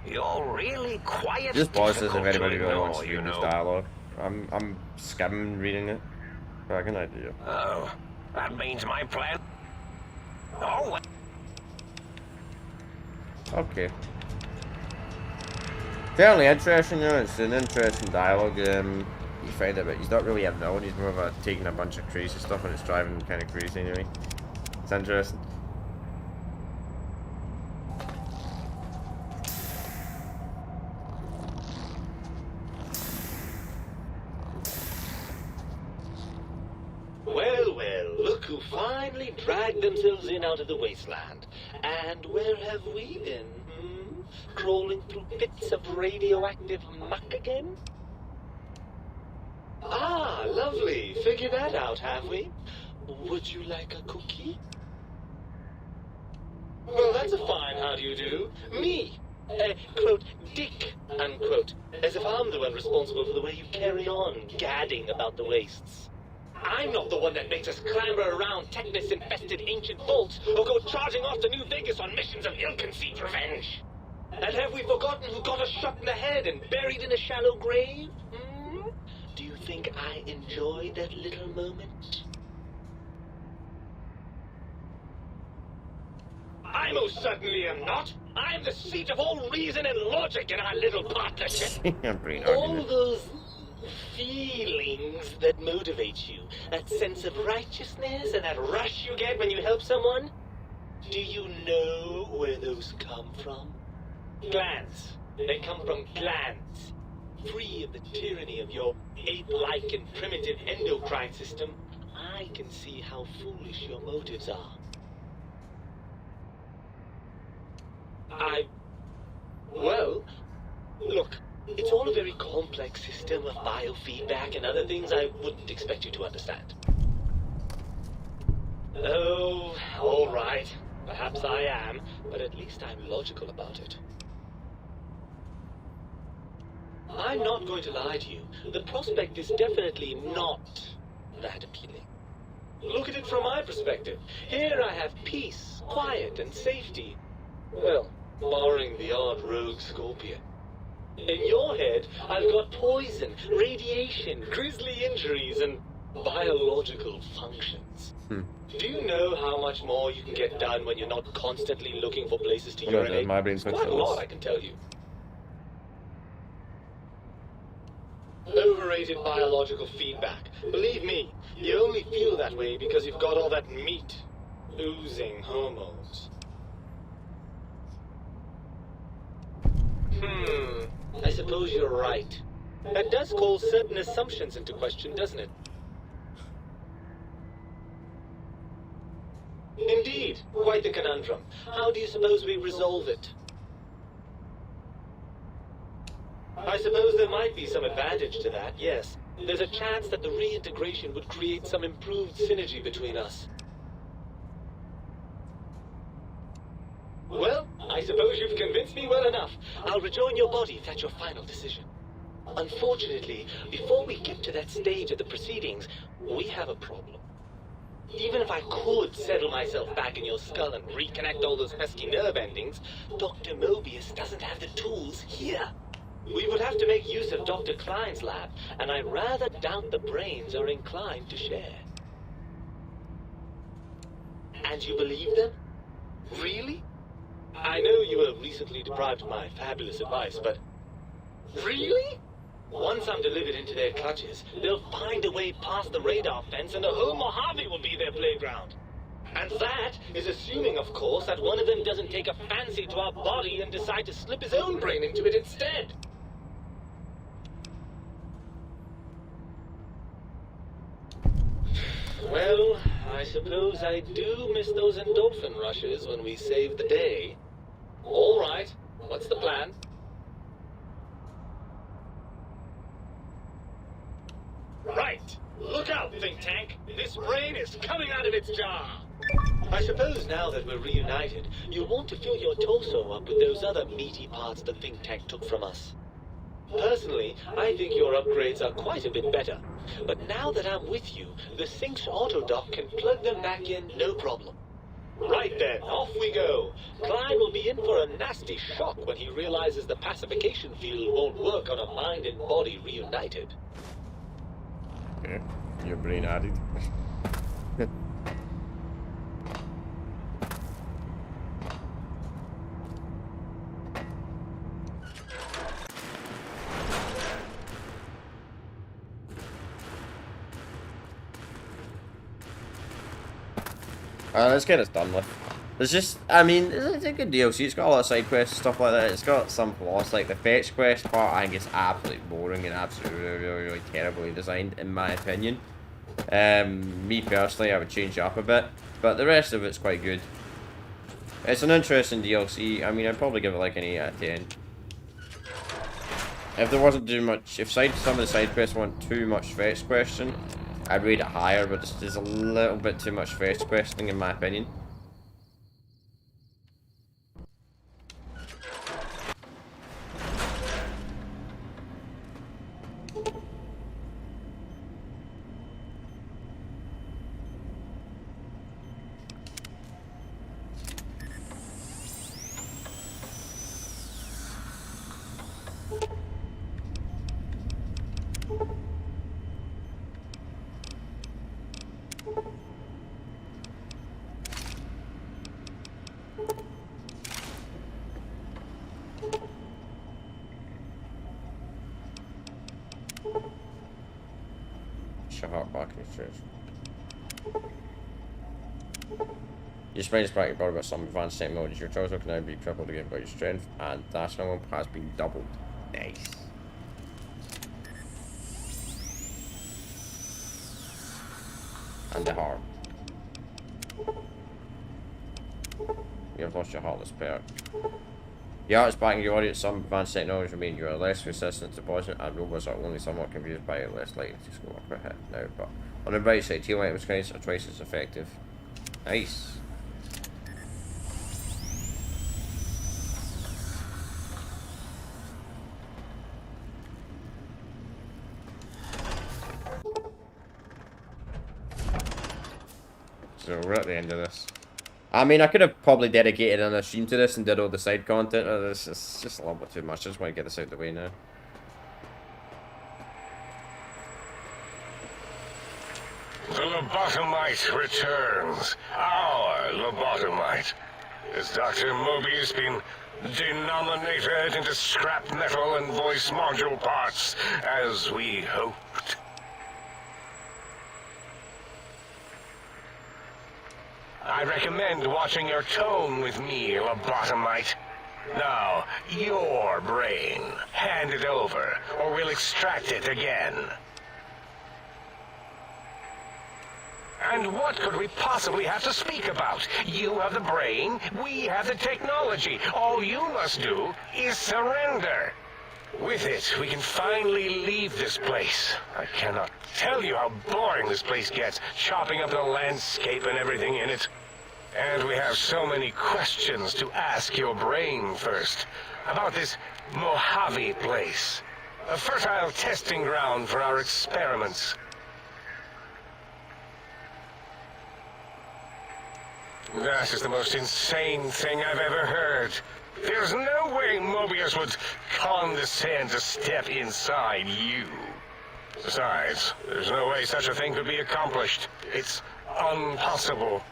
You're really quiet. Just pause this if anybody really wants to you read this know. dialogue. I'm skimming reading it. I can idea. Oh, that means my plan... Oh, well. Okay. Fairly interesting, you know, it's an interesting dialogue. You find it, but he's not really a villain, he's more of a taking a bunch of crazy stuff and it's driving him kind of crazy anyway. It's interesting. Well, look who finally dragged themselves in out of the wasteland. And where have we been? Crawling through bits of radioactive muck again? Ah, lovely. Figured that out, have we? Would you like a cookie? Well, that's a fine how do you do. Me, quote, Dick, unquote. As if I'm the one responsible for the way you carry on gadding about the wastes. I'm not the one that makes us clamber around Technus-infested ancient vaults or go charging off to New Vegas on missions of ill-conceived revenge. And have we forgotten who got us shot in the head and buried in a shallow grave? Do you think I enjoyed that little moment? I most certainly am not. I'm the seat of all reason and logic in our little partnership. All those feelings that motivate you, that sense of righteousness and that rush you get when you help someone, do you know where those come from? Glands. They come from glands. Free of the tyranny of your ape-like and primitive endocrine system, I can see how foolish your motives are. Well, look, it's all a very complex system of biofeedback and other things I wouldn't expect you to understand. Oh, all right. Perhaps I am, but at least I'm logical about it. I'm not going to lie to you. The prospect is definitely not that appealing. Look at it from my perspective. Here I have peace, quiet, and safety. Well, barring the odd rogue scorpion. In your head, I've got poison, radiation, grisly injuries, and biological functions. Do you know how much more you can get done when you're not constantly looking for places to urinate? It's quite a lot, I can tell you. Overrated biological feedback. Believe me, you only feel that way because you've got all that meat. Oozing hormones. I suppose you're right. That does call certain assumptions into question, doesn't it? Indeed, quite the conundrum. How do you suppose we resolve it? I suppose there might be some advantage to that, yes. There's a chance that the reintegration would create some improved synergy between us. Well, I suppose you've convinced me well enough. I'll rejoin your body if that's your final decision. Unfortunately, before we get to that stage of the proceedings, we have a problem. Even if I could settle myself back in your skull and reconnect all those pesky nerve endings, Dr. Mobius doesn't have the tools here. We would have to make use of Dr. Klein's lab, and I rather doubt the brains are inclined to share. And you believe them? Really? I know you were recently deprived of my fabulous advice, but... Really? Once I'm delivered into their clutches, they'll find a way past the radar fence and the whole Mojave will be their playground. And that is assuming, of course, that one of them doesn't take a fancy to our body and decide to slip his own brain into it instead. Well, I suppose I do miss those endorphin rushes when we save the day. All right, what's the plan? Right! Look out, think tank! This brain is coming out of its jar! I suppose now that we're reunited, you'll want to fill your torso up with those other meaty parts the think tank took from us. Personally, I think your upgrades are quite a bit better. But now that I'm with you, the Sync's autodock can plug them back in no problem. Right then, off we go. Klein will be in for a nasty shock when he realizes the pacification field won't work on a mind and body reunited. Okay, your brain added. Let's get this done with. There's just, I mean, it's a good DLC. It's got a lot of side quests and stuff like that. It's got some flaws, like the fetch quest part. I think it's absolutely boring and absolutely really terribly designed, in my opinion. Me personally, I would change it up a bit, but the rest of it's quite good. It's an interesting DLC. I mean, I'd probably give it like an 8 out of 10. If there wasn't too much, if some of the side quests weren't too much fetch question, I'd rate it higher, but there's a little bit too much fetch questioning, in my opinion. Your spine is practically brought about some advanced technology. Your torso can now be tripled again by your strength, and dash normal has been doubled. Nice. And the heart. You have lost your heartless perk. Your heart is back in your body. Some advanced technology remain. You are less resistant to poison, and robots are only somewhat confused by it, less likely to score a hit now. But on the bright side, heal items kinds are twice as effective. Nice. So we're at the end of this. I mean, I could have probably dedicated another stream to this and did all the side content. This is just a little bit too much. I just want to get this out of the way now. The lobotomite returns. Our lobotomite. Has Dr. Mobius been denominated into scrap metal and voice module parts, as we hoped? I recommend watching your tone with me, lobotomite. Now, your brain. Hand it over, or we'll extract it again. And what could we possibly have to speak about? You have the brain, we have the technology. All you must do is surrender. With it, we can finally leave this place. I cannot tell you how boring this place gets, chopping up the landscape and everything in it. And we have so many questions to ask your brain first. About this Mojave place. A fertile testing ground for our experiments. That is the most insane thing I've ever heard. There's no way Mobius would condescend to step inside you. Besides, there's no way such a thing could be accomplished. It's impossible.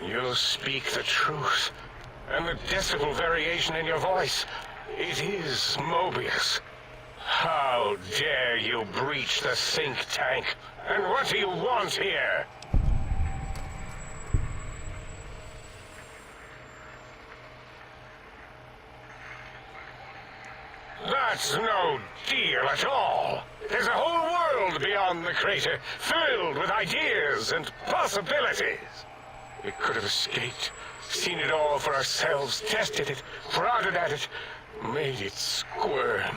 You speak the truth. And the decibel variation in your voice, it is Mobius. How dare you breach the think tank? And what do you want here? That's no deal at all. There's a whole world beyond the crater, filled with ideas and possibilities. We could have escaped, seen it all for ourselves, tested it, prodded at it, made it squirm.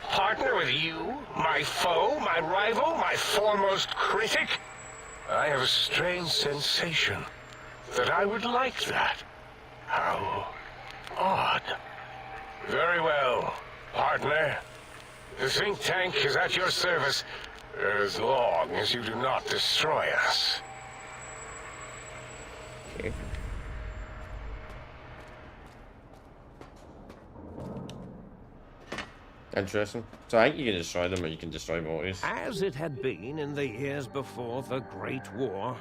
Partner with you, my foe, my rival, my foremost critic? I have a strange sensation that I would like that. How odd. Very well, partner. The think tank is at your service as long as you do not destroy us. Okay. Interesting. So I think you can destroy them or you can destroy Morbius. As it had been in the years before the Great War,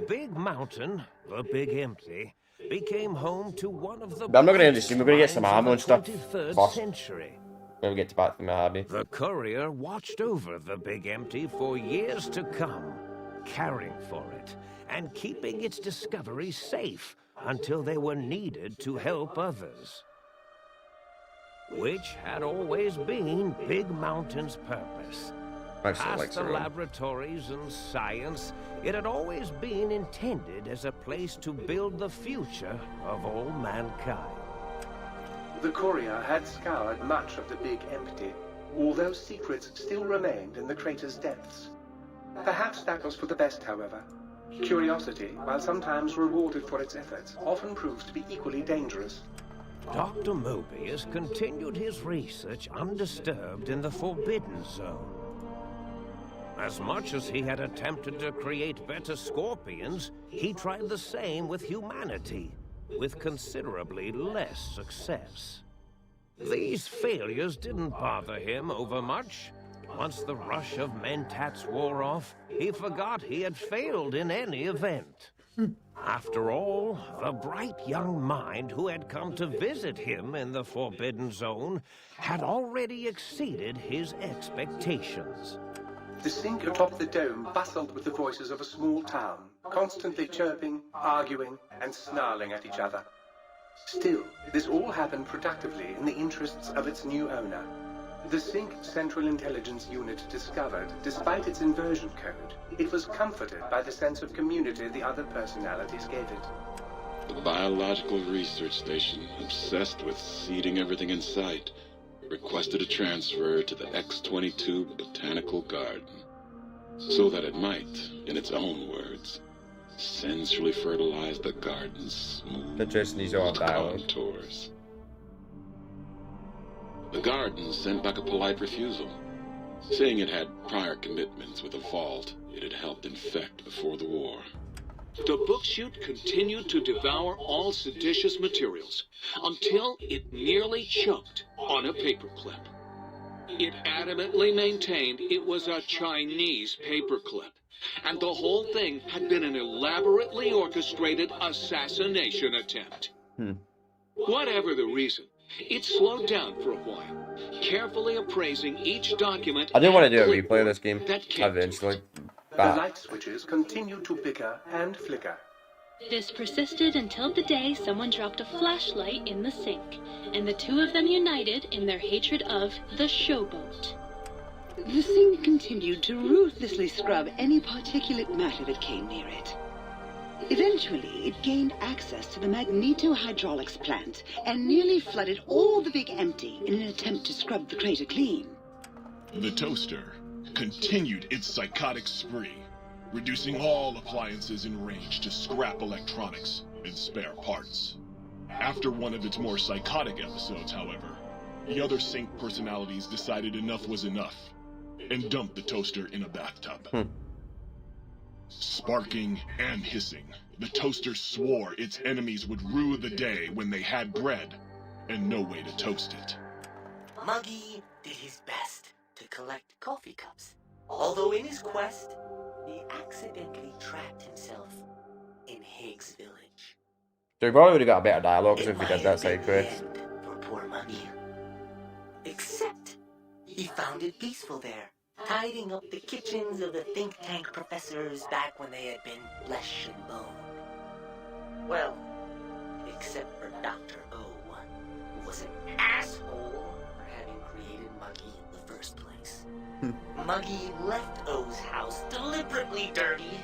Big Mountain, the Big Empty, became home to one of the... But I'm not going to understand. We're going to get some ammo and stuff. 23rd century. When we get to back from Mojave. The courier watched over the Big Empty for years to come, caring for it and keeping its discoveries safe until they were needed to help others. Which had always been Big Mountain's purpose. Past the laboratories and science, it had always been intended as a place to build the future of all mankind. The courier had scoured much of the Big Empty, although secrets still remained in the crater's depths. Perhaps that was for the best, however. Curiosity, while sometimes rewarded for its efforts, often proves to be equally dangerous. Dr. Mobius continued his research undisturbed in the Forbidden Zone. As much as he had attempted to create better scorpions, he tried the same with humanity, with considerably less success. These failures didn't bother him over much. Once the rush of mentats wore off, he forgot he had failed in any event. After all, the bright young mind who had come to visit him in the Forbidden Zone had already exceeded his expectations. The sink atop the dome bustled with the voices of a small town, constantly chirping, arguing, and snarling at each other. Still, this all happened productively in the interests of its new owner. The Sync Central Intelligence Unit discovered, despite its inversion code, it was comforted by the sense of community the other personalities gave it. The Biological Research Station, obsessed with seeding everything in sight, requested a transfer to the X-22 Botanical Garden, so that it might, in its own words, sensually fertilize the garden's smooth contours. The garden sent back a polite refusal, saying it had prior commitments with a vault it had helped infect before the war. The book chute continued to devour all seditious materials until it nearly choked on a paperclip. It adamantly maintained it was a Chinese paperclip, and the whole thing had been an elaborately orchestrated assassination attempt. Whatever the reason, it slowed down for a while, carefully appraising each document. I do want to do a replay of this game eventually. The light switches continued to bicker and flicker. This persisted until the day someone dropped a flashlight in the sink, and the two of them united in their hatred of the showboat. The sink continued to ruthlessly scrub any particulate matter that came near it. Eventually, it gained access to the magnetohydraulics plant and nearly flooded all the Big Empty in an attempt to scrub the crater clean. The toaster continued its psychotic spree, reducing all appliances in range to scrap electronics and spare parts. After one of its more psychotic episodes, however, the other Sync personalities decided enough was enough and dumped the toaster in a bathtub. Sparking and hissing, the toaster swore its enemies would rue the day when they had bread and no way to toast it. Muggy did his best to collect coffee cups, although in his quest, he accidentally trapped himself in Higgs Village. So we probably would have got a better dialogue if we did that side quest. For poor Muggy. Except he found it peaceful there, tidying up the kitchens of the think tank professors back when they had been flesh and bone. Well, except for Dr. O, who was an asshole for having created Muggy in the first place. Muggy left O's house deliberately dirty,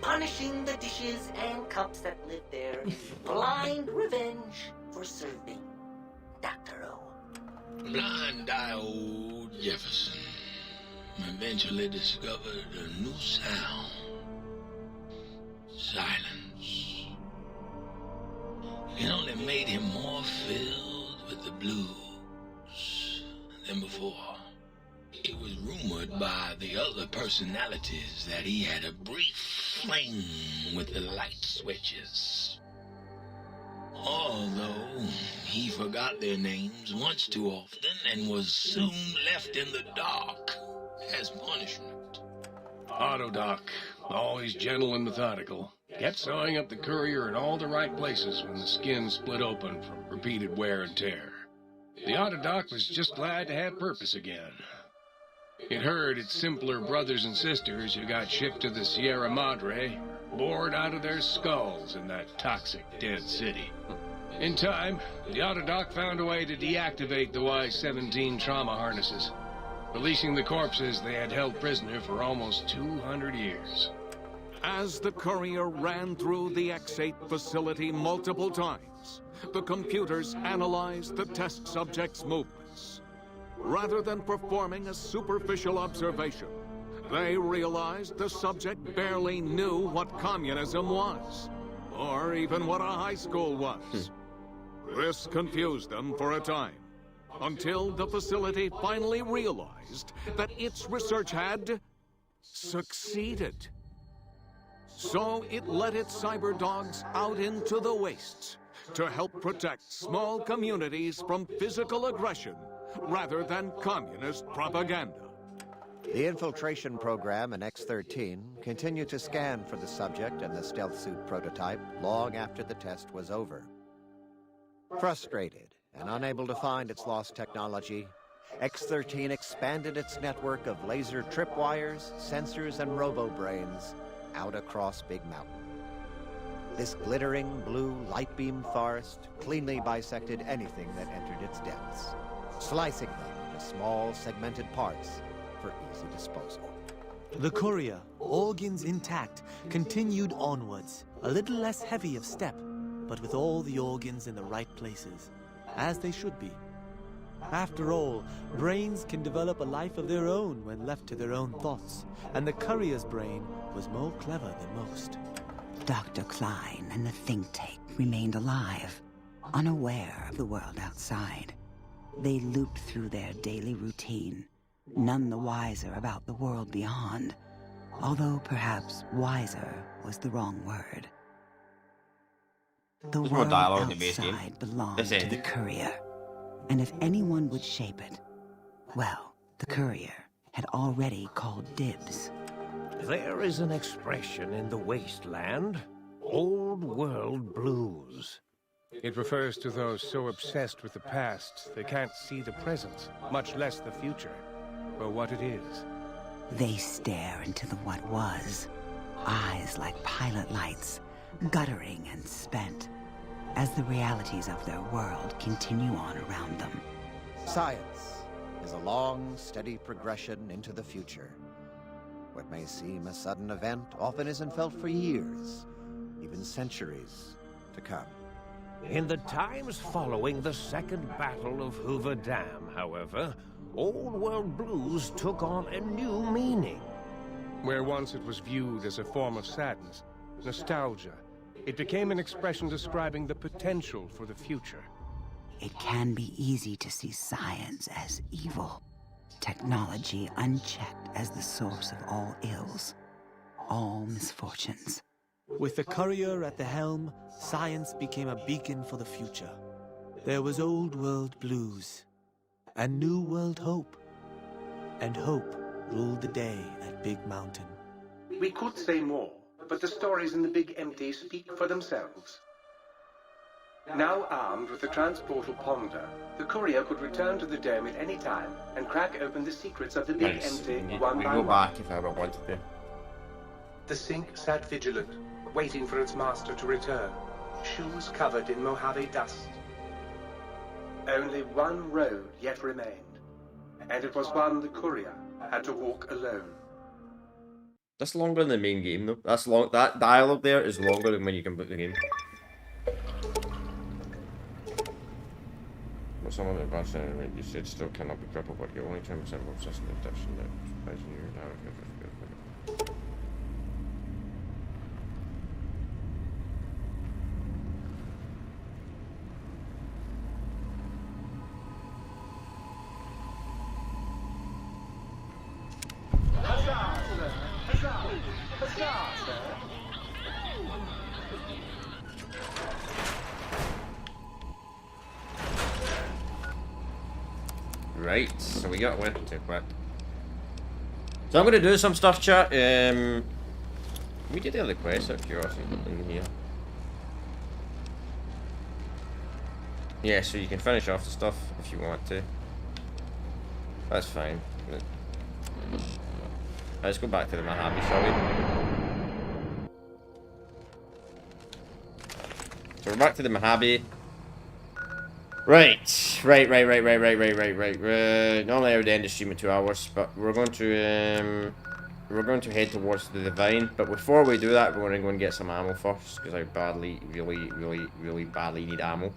punishing the dishes and cups that lived there in blind revenge for serving Dr. O. Blind-eye old Jefferson eventually discovered a new sound. Silence. It only made him more filled with the blues than before. It was rumored by the other personalities that he had a brief fling with the light switches. Although he forgot their names once too often and was soon left in the dark as punishment. Autodoc, always gentle and methodical, kept sewing up the courier in all the right places when the skin split open from repeated wear and tear. The Autodoc was just glad to have purpose again. It heard its simpler brothers and sisters who got shipped to the Sierra Madre bored out of their skulls in that toxic dead city. In time, the Autodoc found a way to deactivate the Y-17 trauma harnesses, releasing the corpses they had held prisoner for almost 200 years. As the courier ran through the X-8 facility multiple times, the computers analyzed the test subject's movements. Rather than performing a superficial observation, they realized the subject barely knew what communism was, or even what a high school was. This confused them for a time, until the facility finally realized that its research had succeeded. So it let its cyber dogs out into the wastes to help protect small communities from physical aggression rather than communist propaganda. The infiltration program in X-13 continued to scan for the subject and the stealth suit prototype long after the test was over. Frustrated and unable to find its lost technology, X-13 expanded its network of laser tripwires, sensors, and robo-brains out across Big Mountain. This glittering blue light beam forest cleanly bisected anything that entered its depths, slicing them into small segmented parts for easy disposal. The courier, organs intact, continued onwards, a little less heavy of step, but with all the organs in the right places, as they should be. After all, brains can develop a life of their own when left to their own thoughts, and the courier's brain was more clever than most. Dr. Klein and the think tank remained alive, unaware of the world outside. They looped through their daily routine, none the wiser about the world beyond, although perhaps wiser was the wrong word. The There's more world dialogue in the base game. outside belonged This to end. the courier, and if anyone would shape it, well, the courier had already called dibs. There is an expression in the wasteland, old world blues. It refers to those so obsessed with the past they can't see the present, much less the future, for what it is. They stare into the what was, eyes like pilot lights, guttering and spent, as the realities of their world continue on around them. Science is a long, steady progression into the future. What may seem a sudden event often isn't felt for years, even centuries to come. In the times following the Second Battle of Hoover Dam, however, old world blues took on a new meaning. Where once it was viewed as a form of sadness, nostalgia, it became an expression describing the potential for the future. It can be easy to see science as evil, technology unchecked as the source of all ills, all misfortunes. With the courier at the helm, science became a beacon for the future. There was old world blues, and new world hope. And hope ruled the day at Big Mountain. We could say more, but the stories in the Big Empty speak for themselves. Now armed with the transportal Ponder, the courier could return to the dome at any time and crack open the secrets of the Big Empty one We by go one. back if I ever wanted to. The Sync sat vigilant, waiting for its master to return, shoes covered in Mojave dust. Only one road yet remained, and it was one the courier had to walk alone. That's longer than the main game, though. That's long. That dialogue there is longer than when you complete the game. But some of the advanced enemy you said still cannot be crippled, but you're only 10% more resistant to addiction that surprising you. Right, so we got one too quick. So I'm gonna do some stuff, chat. We did the other quest out of curiosity in here. Yeah, so you can finish off the stuff if you want to. That's fine. Let's go back to the Mojave, shall we? So we're back to the Mojave. Right. Normally I would end the stream in 2 hours, but we're going to head towards the Divine. But before we do that, we're going to go and get some ammo first, because I badly, really badly need ammo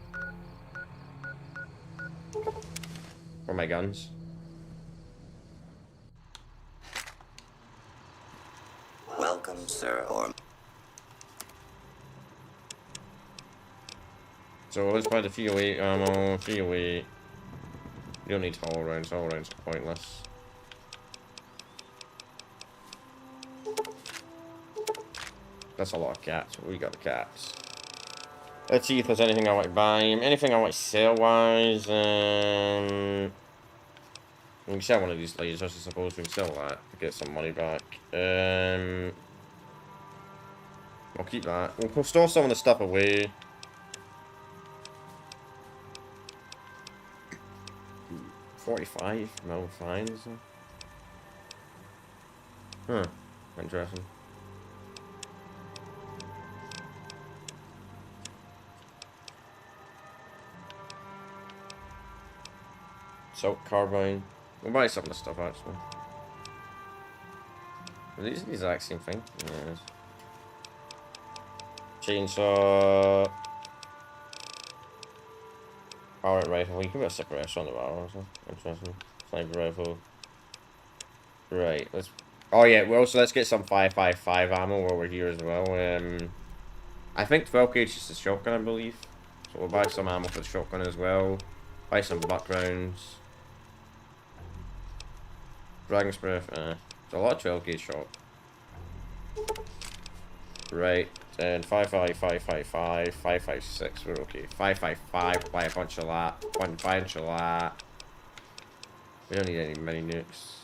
for my guns. Welcome, sir, or... So let's buy the 308 ammo, 308. You don't need all rounds are pointless. That's a lot of caps, but we got the caps. Let's see if there's anything I want to buy. Anything I want to sell wise. We can sell one of these lasers, I suppose. We can sell that to get some money back. I'll keep that. We'll store some of the stuff away. $45 mil fines. Huh. Interesting. Salt carbine. We'll buy some of the stuff actually. Are these the exact same thing? Yes. Chainsaw. Powered rifle. You can put a suppressor on the barrel or something. Interesting. Sniper rifle. Right, let's... Oh yeah, well, so let's get some 5.55 ammo while we're here as well. I think 12 gauge is the shotgun, I believe. So we'll buy some ammo for the shotgun as well. Buy some buck rounds. Dragon's Breath, it's a lot of 12 gauge shot. Right, and 5.5, 5.55, 5.56, we're okay. 5.55, buy a bunch of that, one bunch of that. We don't need any mini nukes.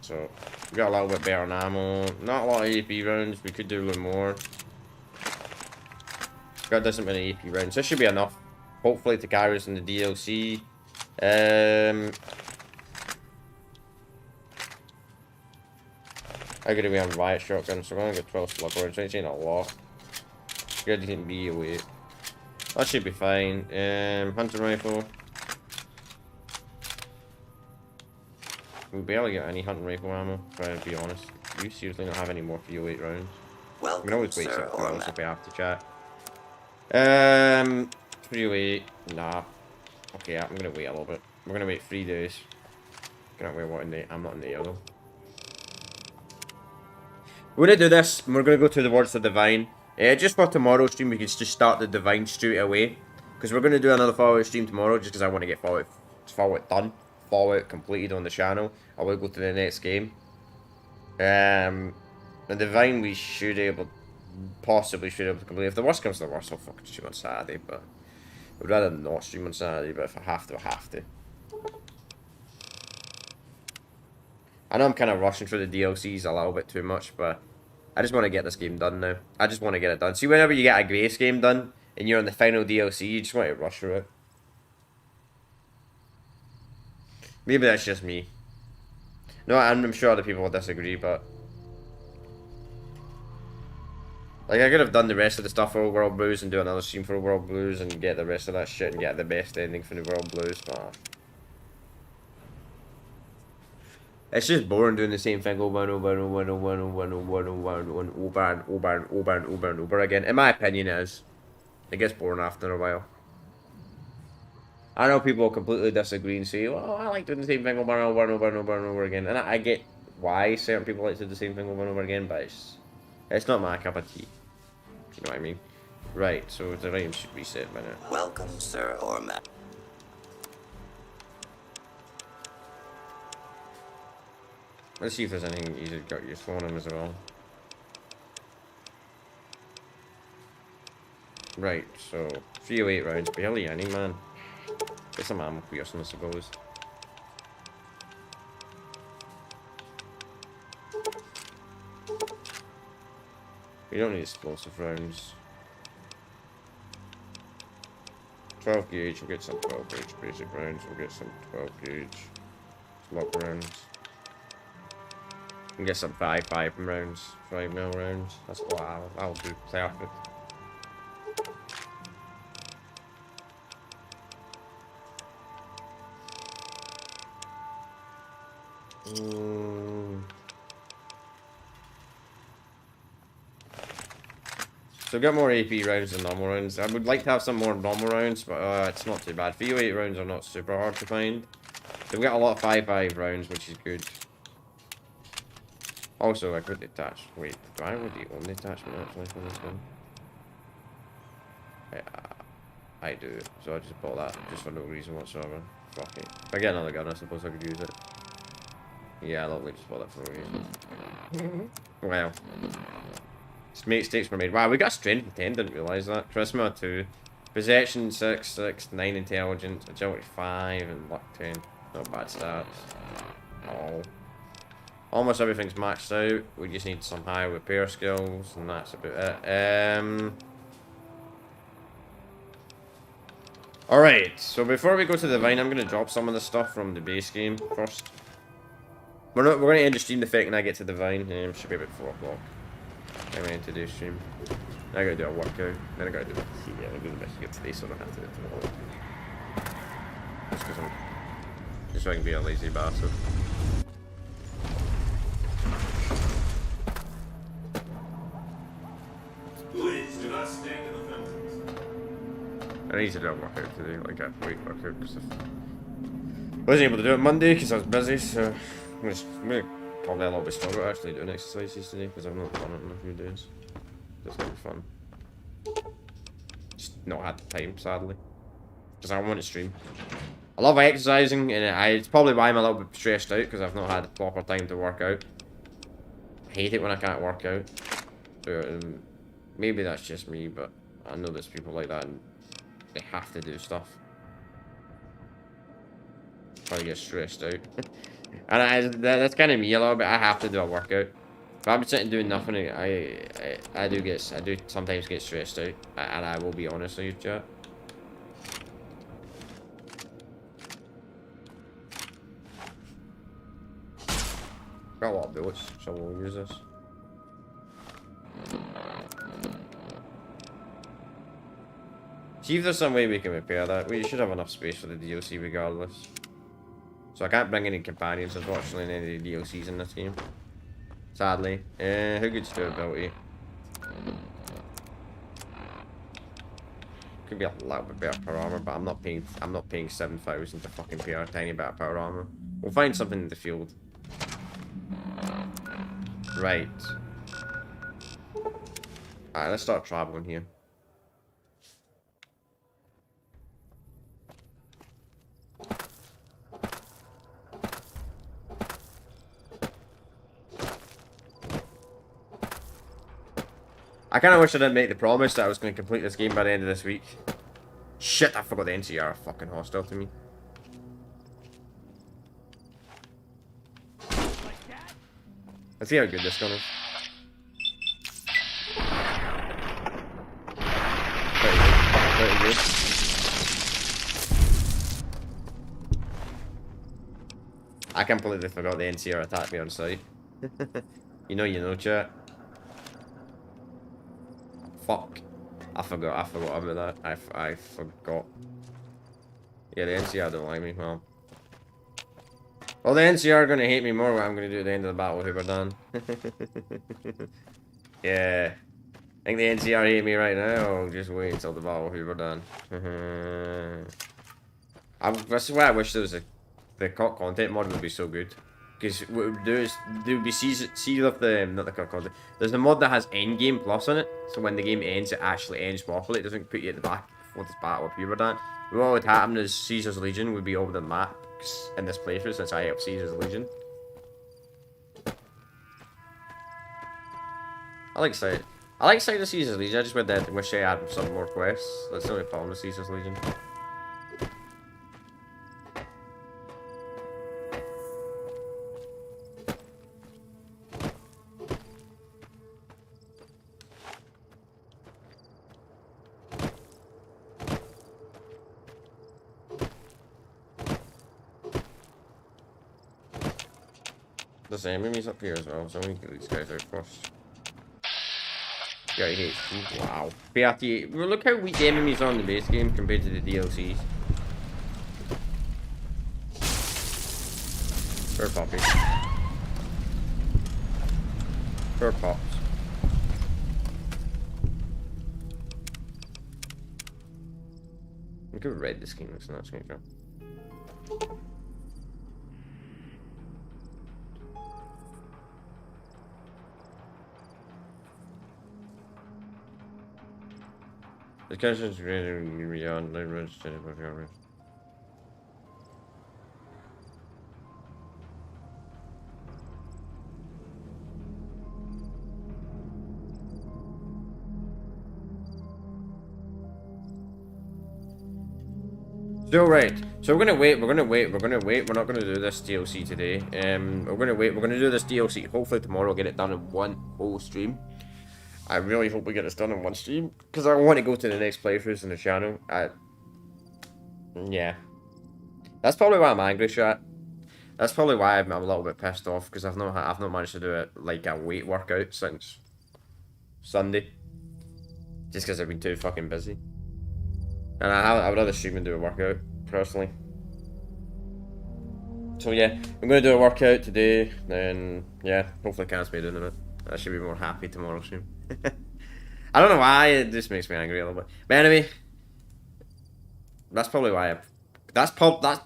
So, we got a little bit better on ammo. Not a lot of AP rounds, we could do a little more. Got doesn't many AP rounds. This should be enough, hopefully, to carry us in the DLC. I'm gonna be on riot shotgun, so we're gonna get 12 slug rounds, which ain't a lot. Good to be away. That should be fine. Hunting rifle. We barely get any hunting rifle ammo, trying to be honest. You seriously don't have any more 308 rounds. Welcome, we can always wait sir, something else or if we have to chat. 308, nah. Okay, I'm gonna wait a little bit. We're gonna wait 3 days. Can't wait what in the... I'm not in the yellow. We're gonna do this, and we're gonna go towards the Divine. Just for tomorrow's stream, we can just start the Divine straight away. Because we're gonna do another Fallout stream tomorrow, just because I want to get Fallout done. Fallout completed on the channel. I will go to the next game. The Divine we possibly should be able to complete. If the worst comes to the worst, I'll fucking stream on Saturday, but I would rather not stream on Saturday, but if I have to, I have to. I know I'm kind of rushing through the DLCs a little bit too much, but I just want to get this game done now. I just want to get it done. See, whenever you get a Grace game done, and you're on the final DLC, you just want to rush through it. Maybe that's just me. No, I'm sure other people will disagree, but... Like, I could have done the rest of the stuff for World Blues and do another stream for World Blues and get the rest of that shit and get the best ending for the World Blues, but... It's just boring doing the same thing over and over and over and over and over and over and over and over and over and over and over and over and over again. In my opinion, it is. It gets boring after a while. I know people completely disagree and say, well, I like doing the same thing over and over and over and over and over again. And I get why certain people like to do the same thing over and over again, but it's not my cup of tea. You know what I mean? Right, so the rhyme should reset by now. Welcome, Sir Ormat. Let's see if there's anything you got your phone on as well. Right, so 308 rounds, barely any, man. Get some ammo piercing, I suppose. We don't need explosive rounds. 12 gauge, we'll get some 12 gauge basic rounds, we'll get some 12 gauge slug rounds. We can get some 5 rounds, 5mm rounds. That's what I'll do, perfect. So get more AP rounds than normal rounds. I would like to have some more normal rounds, but it's not too bad. 308 rounds are not super hard to find. So we got a lot of 5.5 rounds, which is good. Also, I could detach. Wait, do I want the only attachment actually for this one? I do, so I just bought that just for no reason whatsoever. Fuck it. If I get another gun, I suppose I could use it. Yeah, I lovely just bought that for no reason. Well. Mistakes were made. Wow, we got strength of 10, didn't realise that. Charisma 2. Possession 6, 9 intelligence, agility 5, and luck 10. Not bad stats. Oh. Almost everything's maxed out. We just need some high repair skills, and that's about it. Alright, so before we go to the Vine, I'm going to drop some of the stuff from the base game first. We're going to end the stream the second I get to the Vine. Should be about 4 o'clock. I'm ready to do stream. I gotta do a workout. Then I gotta do the I'm doing the best here today, so I don't have to do it tomorrow. Just because just so I can be a lazy bastard. Please do not stand in the fences. I need to do a workout today, like a weight workout, because I wasn't able to do it Monday because I was busy, so I'm gonna probably a little bit stronger actually doing exercises today because I've not done it in a few days. It's gonna be fun. Just not had the time, sadly, because I want to stream. I love exercising, and it's probably why I'm a little bit stressed out because I've not had the proper time to work out. I hate it when I can't work out. Maybe that's just me, but I know there's people like that and they have to do stuff. Probably get stressed out. And that's kind of me a little bit. I have to do a workout. If I'm sitting doing nothing, I do sometimes get stressed out, and I will be honest with you, chat. Got a lot of bullets, so we'll use this. See if there's some way we can repair that. We should have enough space for the DLC regardless. So I can't bring any companions, unfortunately, in any of the DLCs in this game. Sadly. Who gets durability? Could be a little bit better power armor, but I'm not paying 7,000 to fucking pay a tiny bit of power armor. We'll find something in the field. Right. Alright, let's start traveling here. I kind of wish I didn't make the promise that I was going to complete this game by the end of this week. Shit, I forgot the NCR are fucking hostile to me. Let's see how good this gun is. Pretty good. I completely forgot the NCR attacked me on sight. You know, chat. Fuck. I forgot about that. I forgot. Yeah, the NCR don't like me, well. Well, the NCR are gonna hate me more what I'm gonna do at the end of the battle with Hoover done. Yeah. I think the NCR hate me right now. I'll just wait until the battle with Hoover done. That's why I wish there was the COD content mod would be so good. Because what it would do is there would be season of the not the COD content. There's a mod that has endgame plus in it, so when the game ends, it actually ends properly. It doesn't put you at the back for this battle with Hoover done. What would happen is Caesar's Legion would be over the map in this playthrough since I have Caesar's Legion. I like sight of Caesar's Legion. I just wish I had some more quests. That's the only problem with Caesar's Legion. There's enemies up here as well, so I'm gonna get these guys out first. Yeah, he hates me. Wow. 38. Well, look how weak the enemies are in the base game compared to the DLCs. Poor puppy. Poor pops. Look how red this game looks in that screenshot. The questions beyond the registered of your So right, so we're gonna wait, we're not gonna do this DLC today. We're gonna do this DLC, hopefully tomorrow, get it done in one whole stream. I really hope we get this done in one stream, because I want to go to the next playthroughs in the channel. Yeah. That's probably why I'm angry, chat. That's probably why I'm a little bit pissed off, because I've not managed to do it like a weight workout since Sunday. Just because I've been too fucking busy. And I would rather stream and do a workout, personally. So yeah, I'm going to do a workout today, then yeah, hopefully Can't be doing it. I should be more happy tomorrow stream. I don't know why, it just makes me angry a little bit. But anyway, that's probably why that's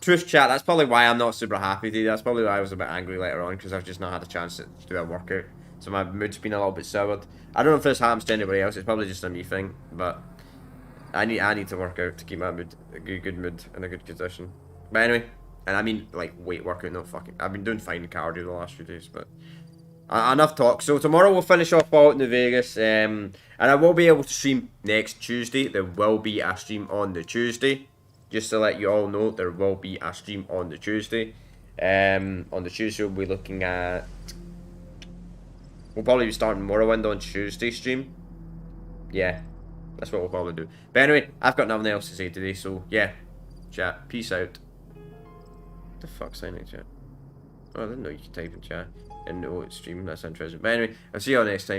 truth chat, that's probably why I'm not super happy today. That's probably why I was a bit angry later on, because I've just not had a chance to do a workout. So my mood's been a little bit soured. I don't know if this happens to anybody else, it's probably just a me thing, but I need to work out to keep my mood, a good mood in a good condition. But anyway, and I mean like weight workout, not fucking, I've been doing fine cardio the last few days, but enough talk. So tomorrow we'll finish off Fallout New Vegas, and I will be able to stream next Tuesday. There will be a stream on the Tuesday. Just to let you all know, there will be a stream on the Tuesday. On the Tuesday we'll be looking at... We'll probably be starting Morrowind on Tuesday stream. Yeah, that's what we'll probably do. But anyway, I've got nothing else to say today, so yeah. Chat, peace out. What the fuck's signing chat? Oh, I didn't know you could type in chat. And know it's streaming, that's interesting. But anyway, I'll see you all next time.